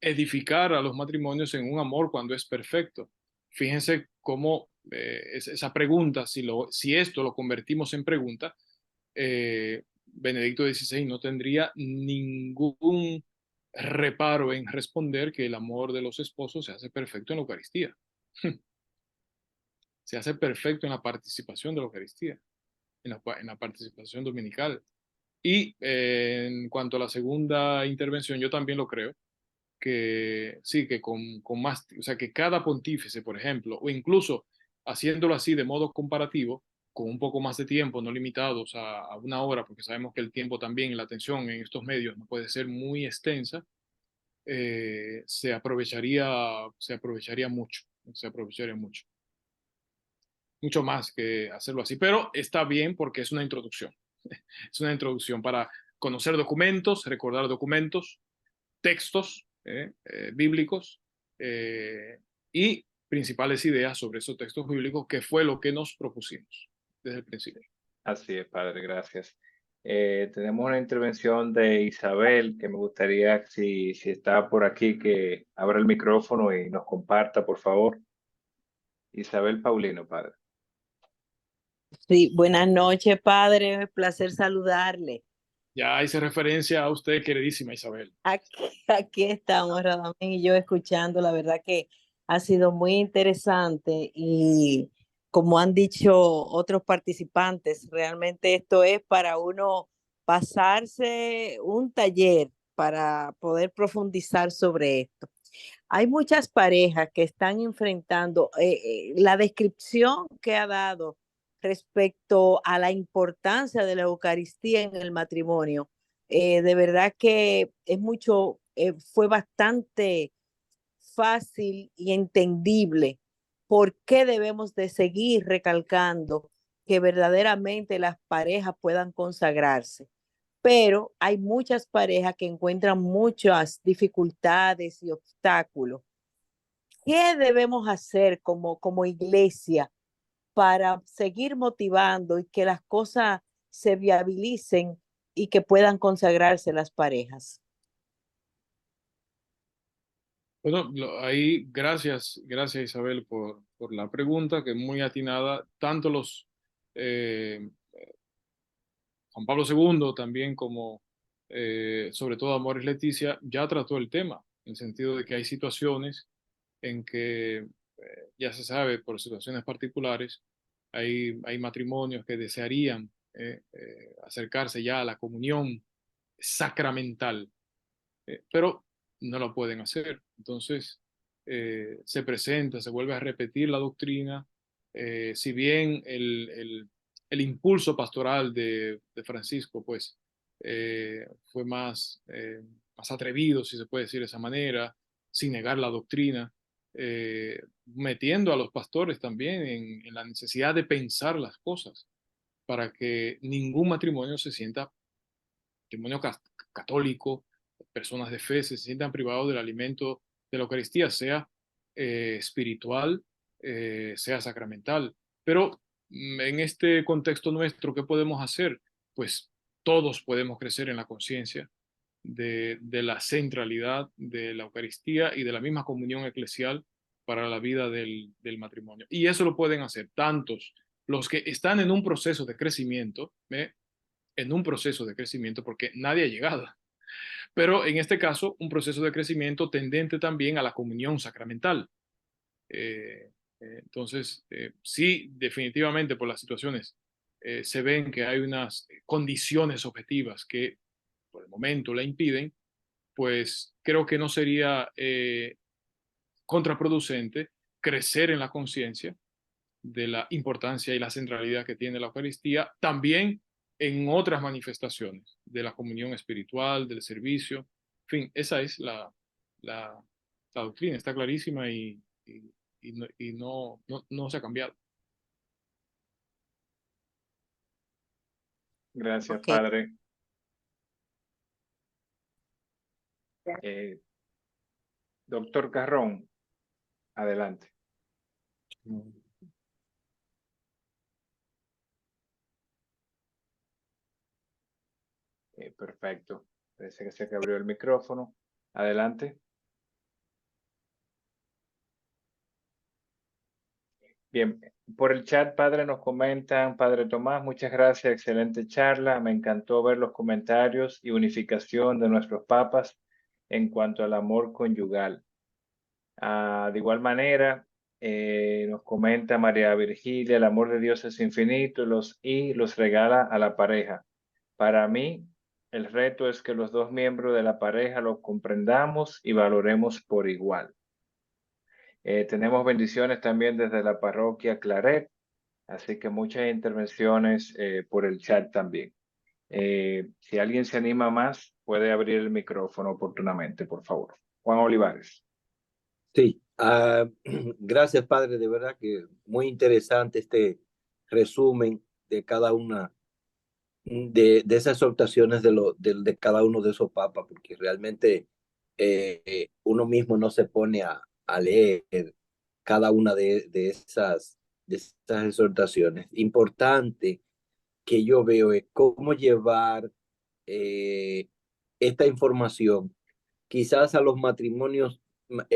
edificar a los matrimonios en un amor cuando es perfecto. Fíjense cómo esa pregunta, si esto lo convertimos en pregunta, Benedicto XVI no tendría ningún reparo en responder que el amor de los esposos se hace perfecto en la Eucaristía. Se hace perfecto en la participación de la Eucaristía, en la participación dominical. Y en cuanto a la segunda intervención, yo también lo creo que sí, que con más, o sea, que cada pontífice, por ejemplo, o incluso haciéndolo así de modo comparativo, con un poco más de tiempo, no limitados a una hora, porque sabemos que el tiempo también y la atención en estos medios no puede ser muy extensa, se aprovecharía mucho, se aprovecharía mucho, mucho más que hacerlo así, pero está bien porque es una introducción, es una introducción para conocer documentos, recordar documentos, textos bíblicos y principales ideas sobre esos textos bíblicos, que fue lo que nos propusimos desde el principio. Así es, padre, gracias. Tenemos una intervención de Isabel que me gustaría, si está por aquí, que abra el micrófono y nos comparta, por favor. Isabel Paulino, padre. Sí, buenas noches, padre. Placer saludarle. Ya hice referencia a usted, queridísima Isabel. Aquí estamos, Radamés y yo escuchando. La verdad que ha sido muy interesante y como han dicho otros participantes, realmente esto es para uno pasarse un taller para poder profundizar sobre esto. Hay muchas parejas que están enfrentando la descripción que ha dado respecto a la importancia de la Eucaristía en el matrimonio. De verdad que es mucho, fue bastante fácil y entendible por qué debemos de seguir recalcando que verdaderamente las parejas puedan consagrarse. Pero hay muchas parejas que encuentran muchas dificultades y obstáculos. ¿Qué debemos hacer como iglesia para seguir motivando y que las cosas se viabilicen y que puedan consagrarse las parejas? Bueno, ahí gracias Isabel por la pregunta, que es muy atinada. Tanto Juan Pablo II también como sobre todo Amoris Leticia ya trató el tema, en el sentido de que hay situaciones en que ya se sabe por situaciones particulares, hay matrimonios que desearían acercarse ya a la comunión sacramental, pero no lo pueden hacer. Entonces, se presenta, se vuelve a repetir la doctrina, si bien el impulso pastoral de Francisco, pues, fue más atrevido, si se puede decir de esa manera, sin negar la doctrina, metiendo a los pastores también en la necesidad de pensar las cosas para que ningún matrimonio se sienta matrimonio católico, personas de fe se sientan privados del alimento de la Eucaristía, sea espiritual, sea sacramental. Pero en este contexto nuestro, ¿qué podemos hacer? Pues todos podemos crecer en la conciencia de la centralidad de la Eucaristía y de la misma comunión eclesial para la vida del matrimonio. Y eso lo pueden hacer tantos los que están en un proceso de crecimiento, porque nadie ha llegado. Pero en este caso, un proceso de crecimiento tendente también a la comunión sacramental. Entonces, sí, definitivamente por las situaciones se ven que hay unas condiciones objetivas que por el momento la impiden, pues creo que no sería contraproducente crecer en la conciencia de la importancia y la centralidad que tiene la Eucaristía, también en otras manifestaciones de la comunión espiritual, del servicio. En fin, esa es la, la doctrina, está clarísima y no se ha cambiado. Gracias, Ok. Padre. Doctor Carrón, adelante. Perfecto. Parece que se abrió el micrófono. Adelante. Bien, por el chat, Padre, nos comentan, Padre Tomás, muchas gracias, excelente charla. Me encantó ver los comentarios y unificación de nuestros papas en cuanto al amor conyugal. De igual manera, nos comenta María Virgilia, el amor de Dios es infinito y los regala a la pareja. Para mí, el reto es que los dos miembros de la pareja lo comprendamos y valoremos por igual. Tenemos bendiciones también desde la parroquia Claret, así que muchas intervenciones por el chat también. Si alguien se anima más, puede abrir el micrófono oportunamente, por favor. Juan Olivares. Sí, gracias, Padre, de verdad que muy interesante este resumen de cada una de esas exhortaciones de cada uno de esos papas, porque realmente uno mismo no se pone a leer cada una de esas exhortaciones. Importante que yo veo es cómo llevar eh, esta información quizás a los matrimonios, no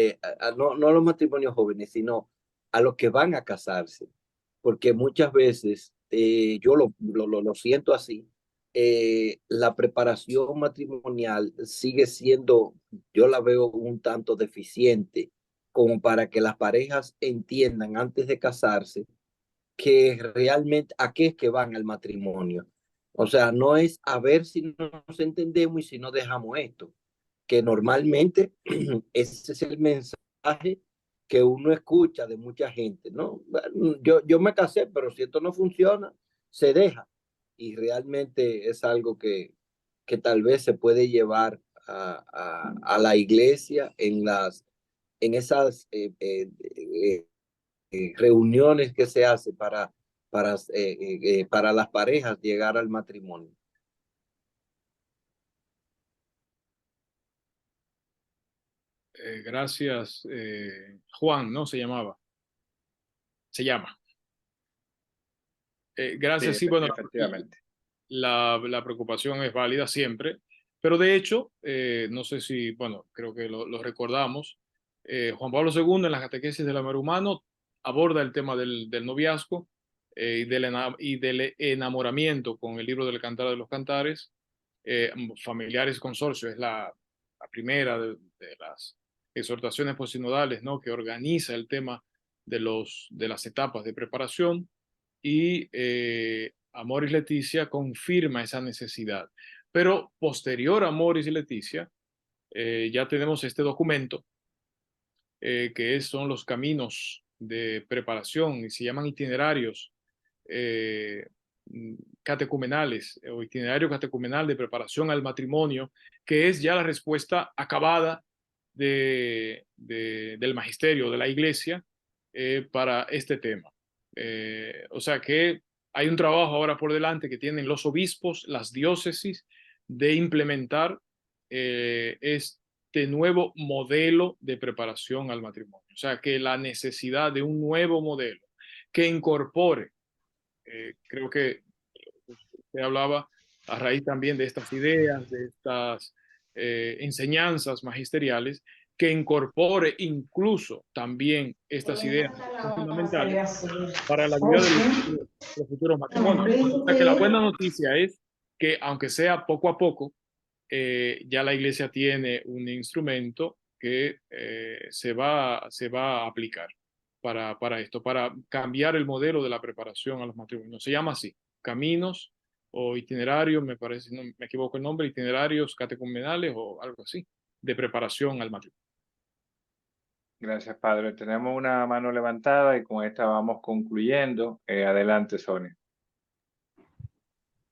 a los matrimonios jóvenes, sino a los que van a casarse, porque muchas veces yo lo siento así, la preparación matrimonial sigue siendo, yo la veo un tanto deficiente, como para que las parejas entiendan antes de casarse que realmente a qué es que van al matrimonio. O sea, no es a ver si nos entendemos y si no dejamos esto, que normalmente ese es el mensaje que uno escucha de mucha gente, ¿no? Yo me casé, pero si esto no funciona, se deja. Y realmente es algo que tal vez se puede llevar a la iglesia en esas reuniones que se hacen para las parejas llegar al matrimonio. Gracias, Juan, ¿no? Se llamaba. Se llama. Gracias, sí, bueno, Efectivamente. la preocupación es válida siempre, pero de hecho, no sé si, bueno, creo que lo recordamos, Juan Pablo II en las catequesis del amor humano aborda el tema del noviazgo y del enamoramiento con el libro del Cantar de los Cantares, Familiares Consorcio, es la primera de las exhortaciones posinodales, ¿no? Que organiza el tema de las etapas de preparación y Amoris Laetitia confirma esa necesidad. Pero posterior a Amoris y Laetitia, ya tenemos este documento son los caminos de preparación y se llaman itinerarios eh, catecumenales o itinerario catecumenal de preparación al matrimonio, que es ya la respuesta acabada del magisterio de la iglesia para este tema. O sea que hay un trabajo ahora por delante que tienen los obispos, las diócesis, de implementar este nuevo modelo de preparación al matrimonio. O sea que la necesidad de un nuevo modelo que incorpore, creo que usted hablaba a raíz también de estas ideas, de estas enseñanzas magisteriales, que incorpore incluso también estas ideas que son fundamentales para la vida de los futuros matrimonios. O sea que la buena noticia es que aunque sea poco a poco, ya la iglesia tiene un instrumento que se va a aplicar. para esto, para cambiar el modelo de la preparación a los matrimonios. Se llama así, caminos o itinerarios, me parece, no me equivoco el nombre, itinerarios catecumenales o algo así, de preparación al matrimonio. Gracias, padre. Tenemos una mano levantada y con esta vamos concluyendo. Adelante, Sonia.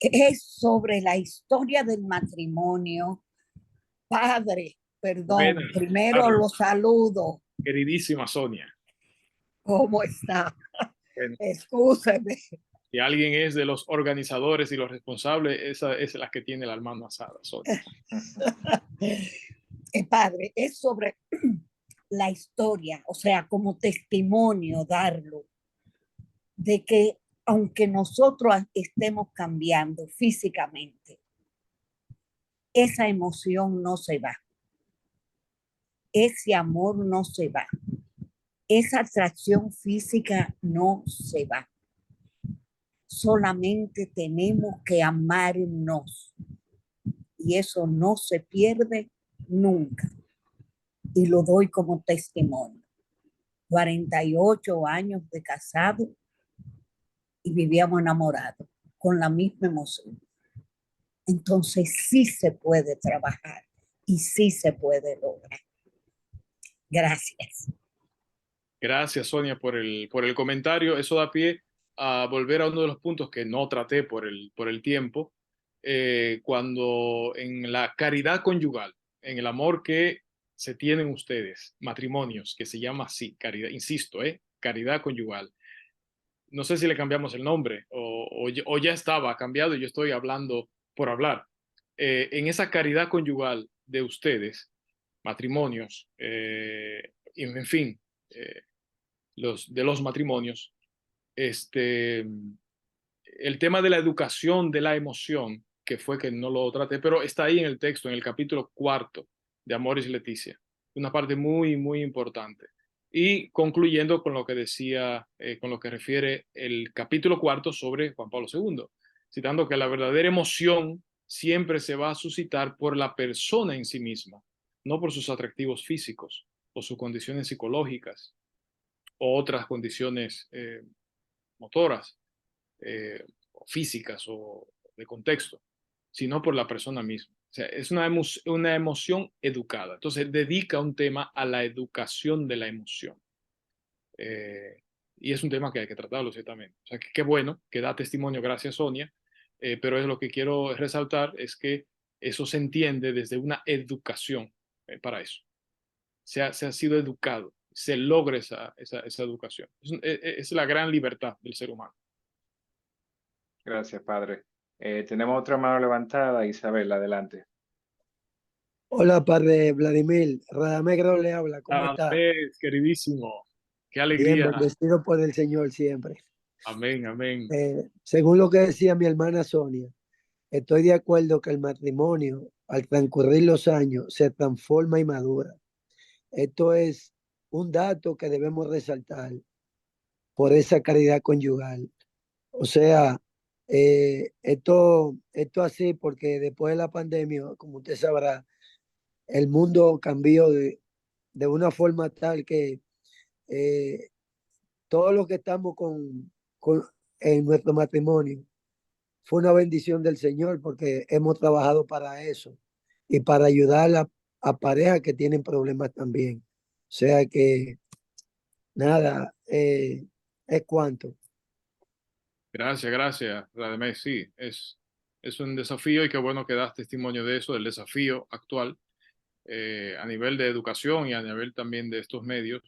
Es sobre la historia del matrimonio. Padre, perdón, Buenas primero tardes, lo saludo. queridísima Sonia. ¿Cómo está? Bueno, Excúseme. si alguien es de los organizadores y los responsables, esa es la que tiene la mano asada, Sonia. Padre, es sobre la historia, o sea, como testimonio darlo, de que aunque nosotros estemos cambiando físicamente, esa emoción no se va, ese amor no se va, esa atracción física no se va. Solamente tenemos que amarnos y eso no se pierde nunca. Y lo doy como testimonio. 48 años de casado y vivíamos enamorados con la misma emoción. Entonces sí se puede trabajar y sí se puede lograr. Gracias. Gracias, Sonia, por el comentario. Eso da pie a volver a uno de los puntos que no traté por el tiempo, cuando en la caridad conyugal, en el amor que se tienen ustedes, matrimonios, que se llama así, caridad, insisto, caridad conyugal. No sé si le cambiamos el nombre o ya estaba cambiado y yo estoy hablando por hablar. En esa caridad conyugal de ustedes, matrimonios, en fin, de los matrimonios, el tema de la educación de la emoción, que fue que no lo traté, pero está ahí en el texto, en el capítulo 4 de Amoris Laetitia, una parte muy, muy importante. Y concluyendo con lo que decía, con lo que refiere el capítulo 4 sobre Juan Pablo II, citando que la verdadera emoción siempre se va a suscitar por la persona en sí misma, no por sus atractivos físicos o sus condiciones psicológicas o otras condiciones motoras, físicas o de contexto, sino por la persona misma. O sea, es una emoción educada. Entonces, dedica un tema a la educación de la emoción. Y es un tema que hay que tratarlo, ciertamente. O sea, que qué bueno, que da testimonio, gracias Sonia, pero es lo que quiero resaltar, es que eso se entiende desde una educación para eso. Se ha sido educado, se logra esa educación. Es la gran libertad del ser humano. Gracias, padre. Tenemos otra mano levantada. Isabel, adelante. Hola, padre Vladimir. Radamegro le habla. ¿Cómo está? Queridísimo. Qué Bien, alegría. bendecido por el Señor siempre. Amén, amén. Según lo que decía mi hermana Sonia, estoy de acuerdo que el matrimonio, al transcurrir los años, se transforma y madura. Esto es un dato que debemos resaltar por esa caridad conyugal. O sea, esto así porque después de la pandemia, como usted sabrá, el mundo cambió de una forma tal que todos los que estamos en nuestro matrimonio fue una bendición del Señor porque hemos trabajado para eso y para ayudar a parejas que tienen problemas también. O sea que nada, es cuanto. Gracias, gracias, Radamés. Sí, es un desafío y qué bueno que das testimonio de eso, del desafío actual a nivel de educación y a nivel también de estos medios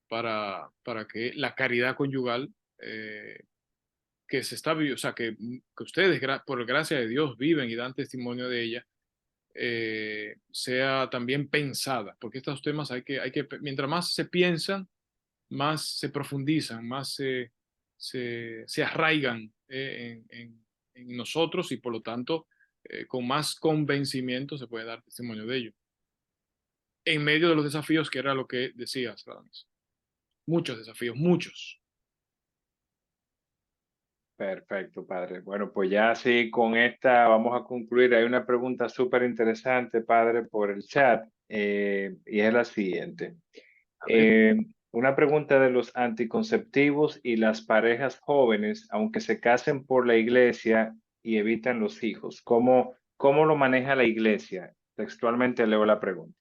para que la caridad conyugal que se está viviendo, o sea, que ustedes, por gracia de Dios, viven y dan testimonio de ella, sea también pensada, porque estos temas mientras más se piensan, más se profundizan, más se arraigan en nosotros y por lo tanto con más convencimiento se puede dar testimonio de ello. En medio de los desafíos, que era lo que decías, Radames. Muchos desafíos, muchos. Perfecto, padre. Bueno, pues ya sí, con esta vamos a concluir. Hay una pregunta súper interesante, padre, por el chat, y es la siguiente. Una pregunta de los anticonceptivos y las parejas jóvenes, aunque se casen por la iglesia y evitan los hijos. ¿Cómo lo maneja la iglesia? Textualmente leo la pregunta.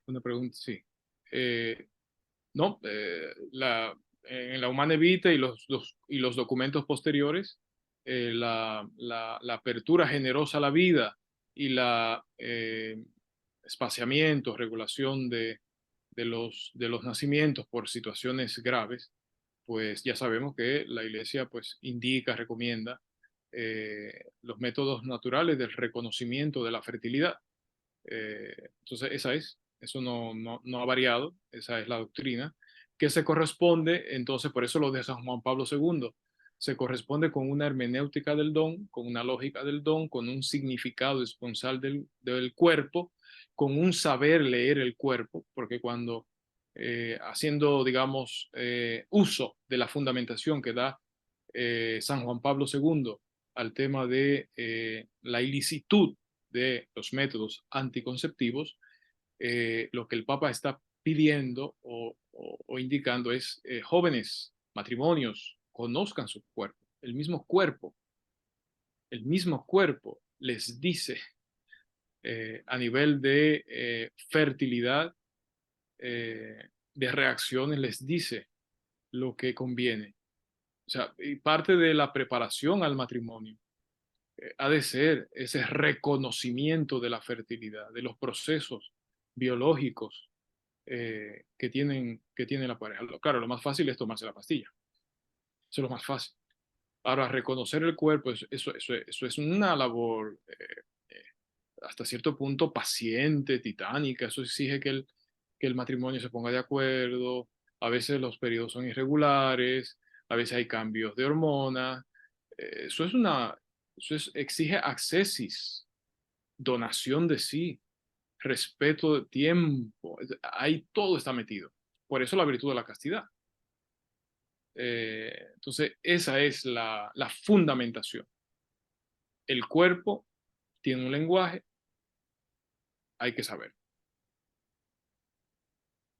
Una pregunta, sí. No, en la Humana Vitae y los documentos posteriores, la apertura generosa a la vida y la espaciamiento, regulación de los nacimientos por situaciones graves, pues ya sabemos que la Iglesia pues indica, recomienda los métodos naturales del reconocimiento de la fertilidad. Entonces, eso no ha variado, esa es la doctrina, que se corresponde, entonces, por eso lo de San Juan Pablo II, se corresponde con una hermenéutica del don, con una lógica del don, con un significado esponsal del cuerpo, con un saber leer el cuerpo, porque cuando haciendo, digamos, uso de la fundamentación que da San Juan Pablo II al tema de la ilicitud de los métodos anticonceptivos, lo que el Papa está pidiendo o indicando es jóvenes, matrimonios, conozcan su cuerpo. El mismo cuerpo les dice a nivel de fertilidad, de reacciones, les dice lo que conviene. O sea, y parte de la preparación al matrimonio ha de ser ese reconocimiento de la fertilidad, de los procesos biológicos que tiene la pareja. Claro, lo más fácil es tomarse la pastilla. Eso es lo más fácil. Ahora, reconocer el cuerpo, eso es una labor hasta cierto punto paciente, titánica. Eso exige que el matrimonio se ponga de acuerdo. A veces los periodos son irregulares, a veces hay cambios de hormonas. Eso es exige accessis, donación de sí, respeto de tiempo. Ahí todo está metido. Por eso la virtud de la castidad. Entonces, esa es la fundamentación. El cuerpo tiene un lenguaje, hay que saber.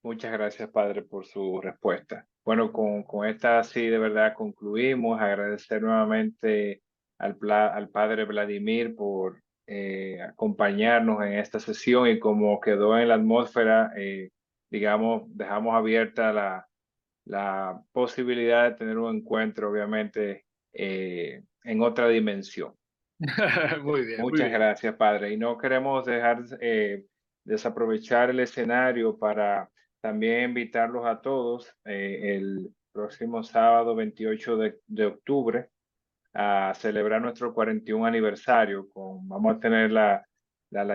Muchas gracias, Padre, por su respuesta. Bueno, con esta sí de verdad concluimos. Agradecer nuevamente al Padre Vladimir por acompañarnos en esta sesión y como quedó en la atmósfera, digamos, dejamos abierta la posibilidad de tener un encuentro, obviamente, en otra dimensión. Muy bien, muy Muchas bien. gracias, Padre. Y no queremos dejar desaprovechar el escenario para también invitarlos a todos el próximo sábado 28 de octubre a celebrar nuestro 41 aniversario. Vamos a tener la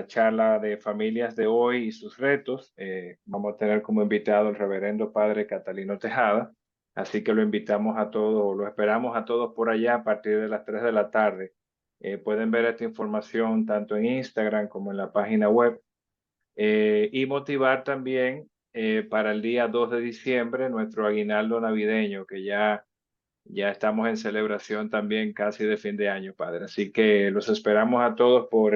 charla de familias de hoy y sus retos. Vamos a tener como invitado el reverendo Padre Catalino Tejada. Así que lo invitamos a todos, lo esperamos a todos por allá a partir de las 3 de la tarde. Pueden ver esta información tanto en Instagram como en la página web. Y motivar también para el día 2 de diciembre nuestro aguinaldo navideño, que ya estamos en celebración también casi de fin de año, Padre. Así que los esperamos a todos por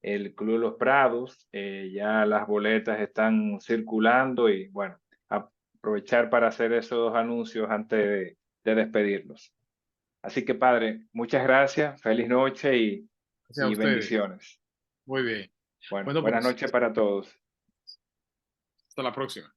el Club Los Prados. Ya las boletas están circulando y bueno, aprovechar para hacer esos dos anuncios antes de despedirnos. Así que, Padre, muchas gracias, feliz noche Gracias a y ustedes. bendiciones. Muy bien. Bueno, Bueno, buenas pues noches para todos. hasta la próxima.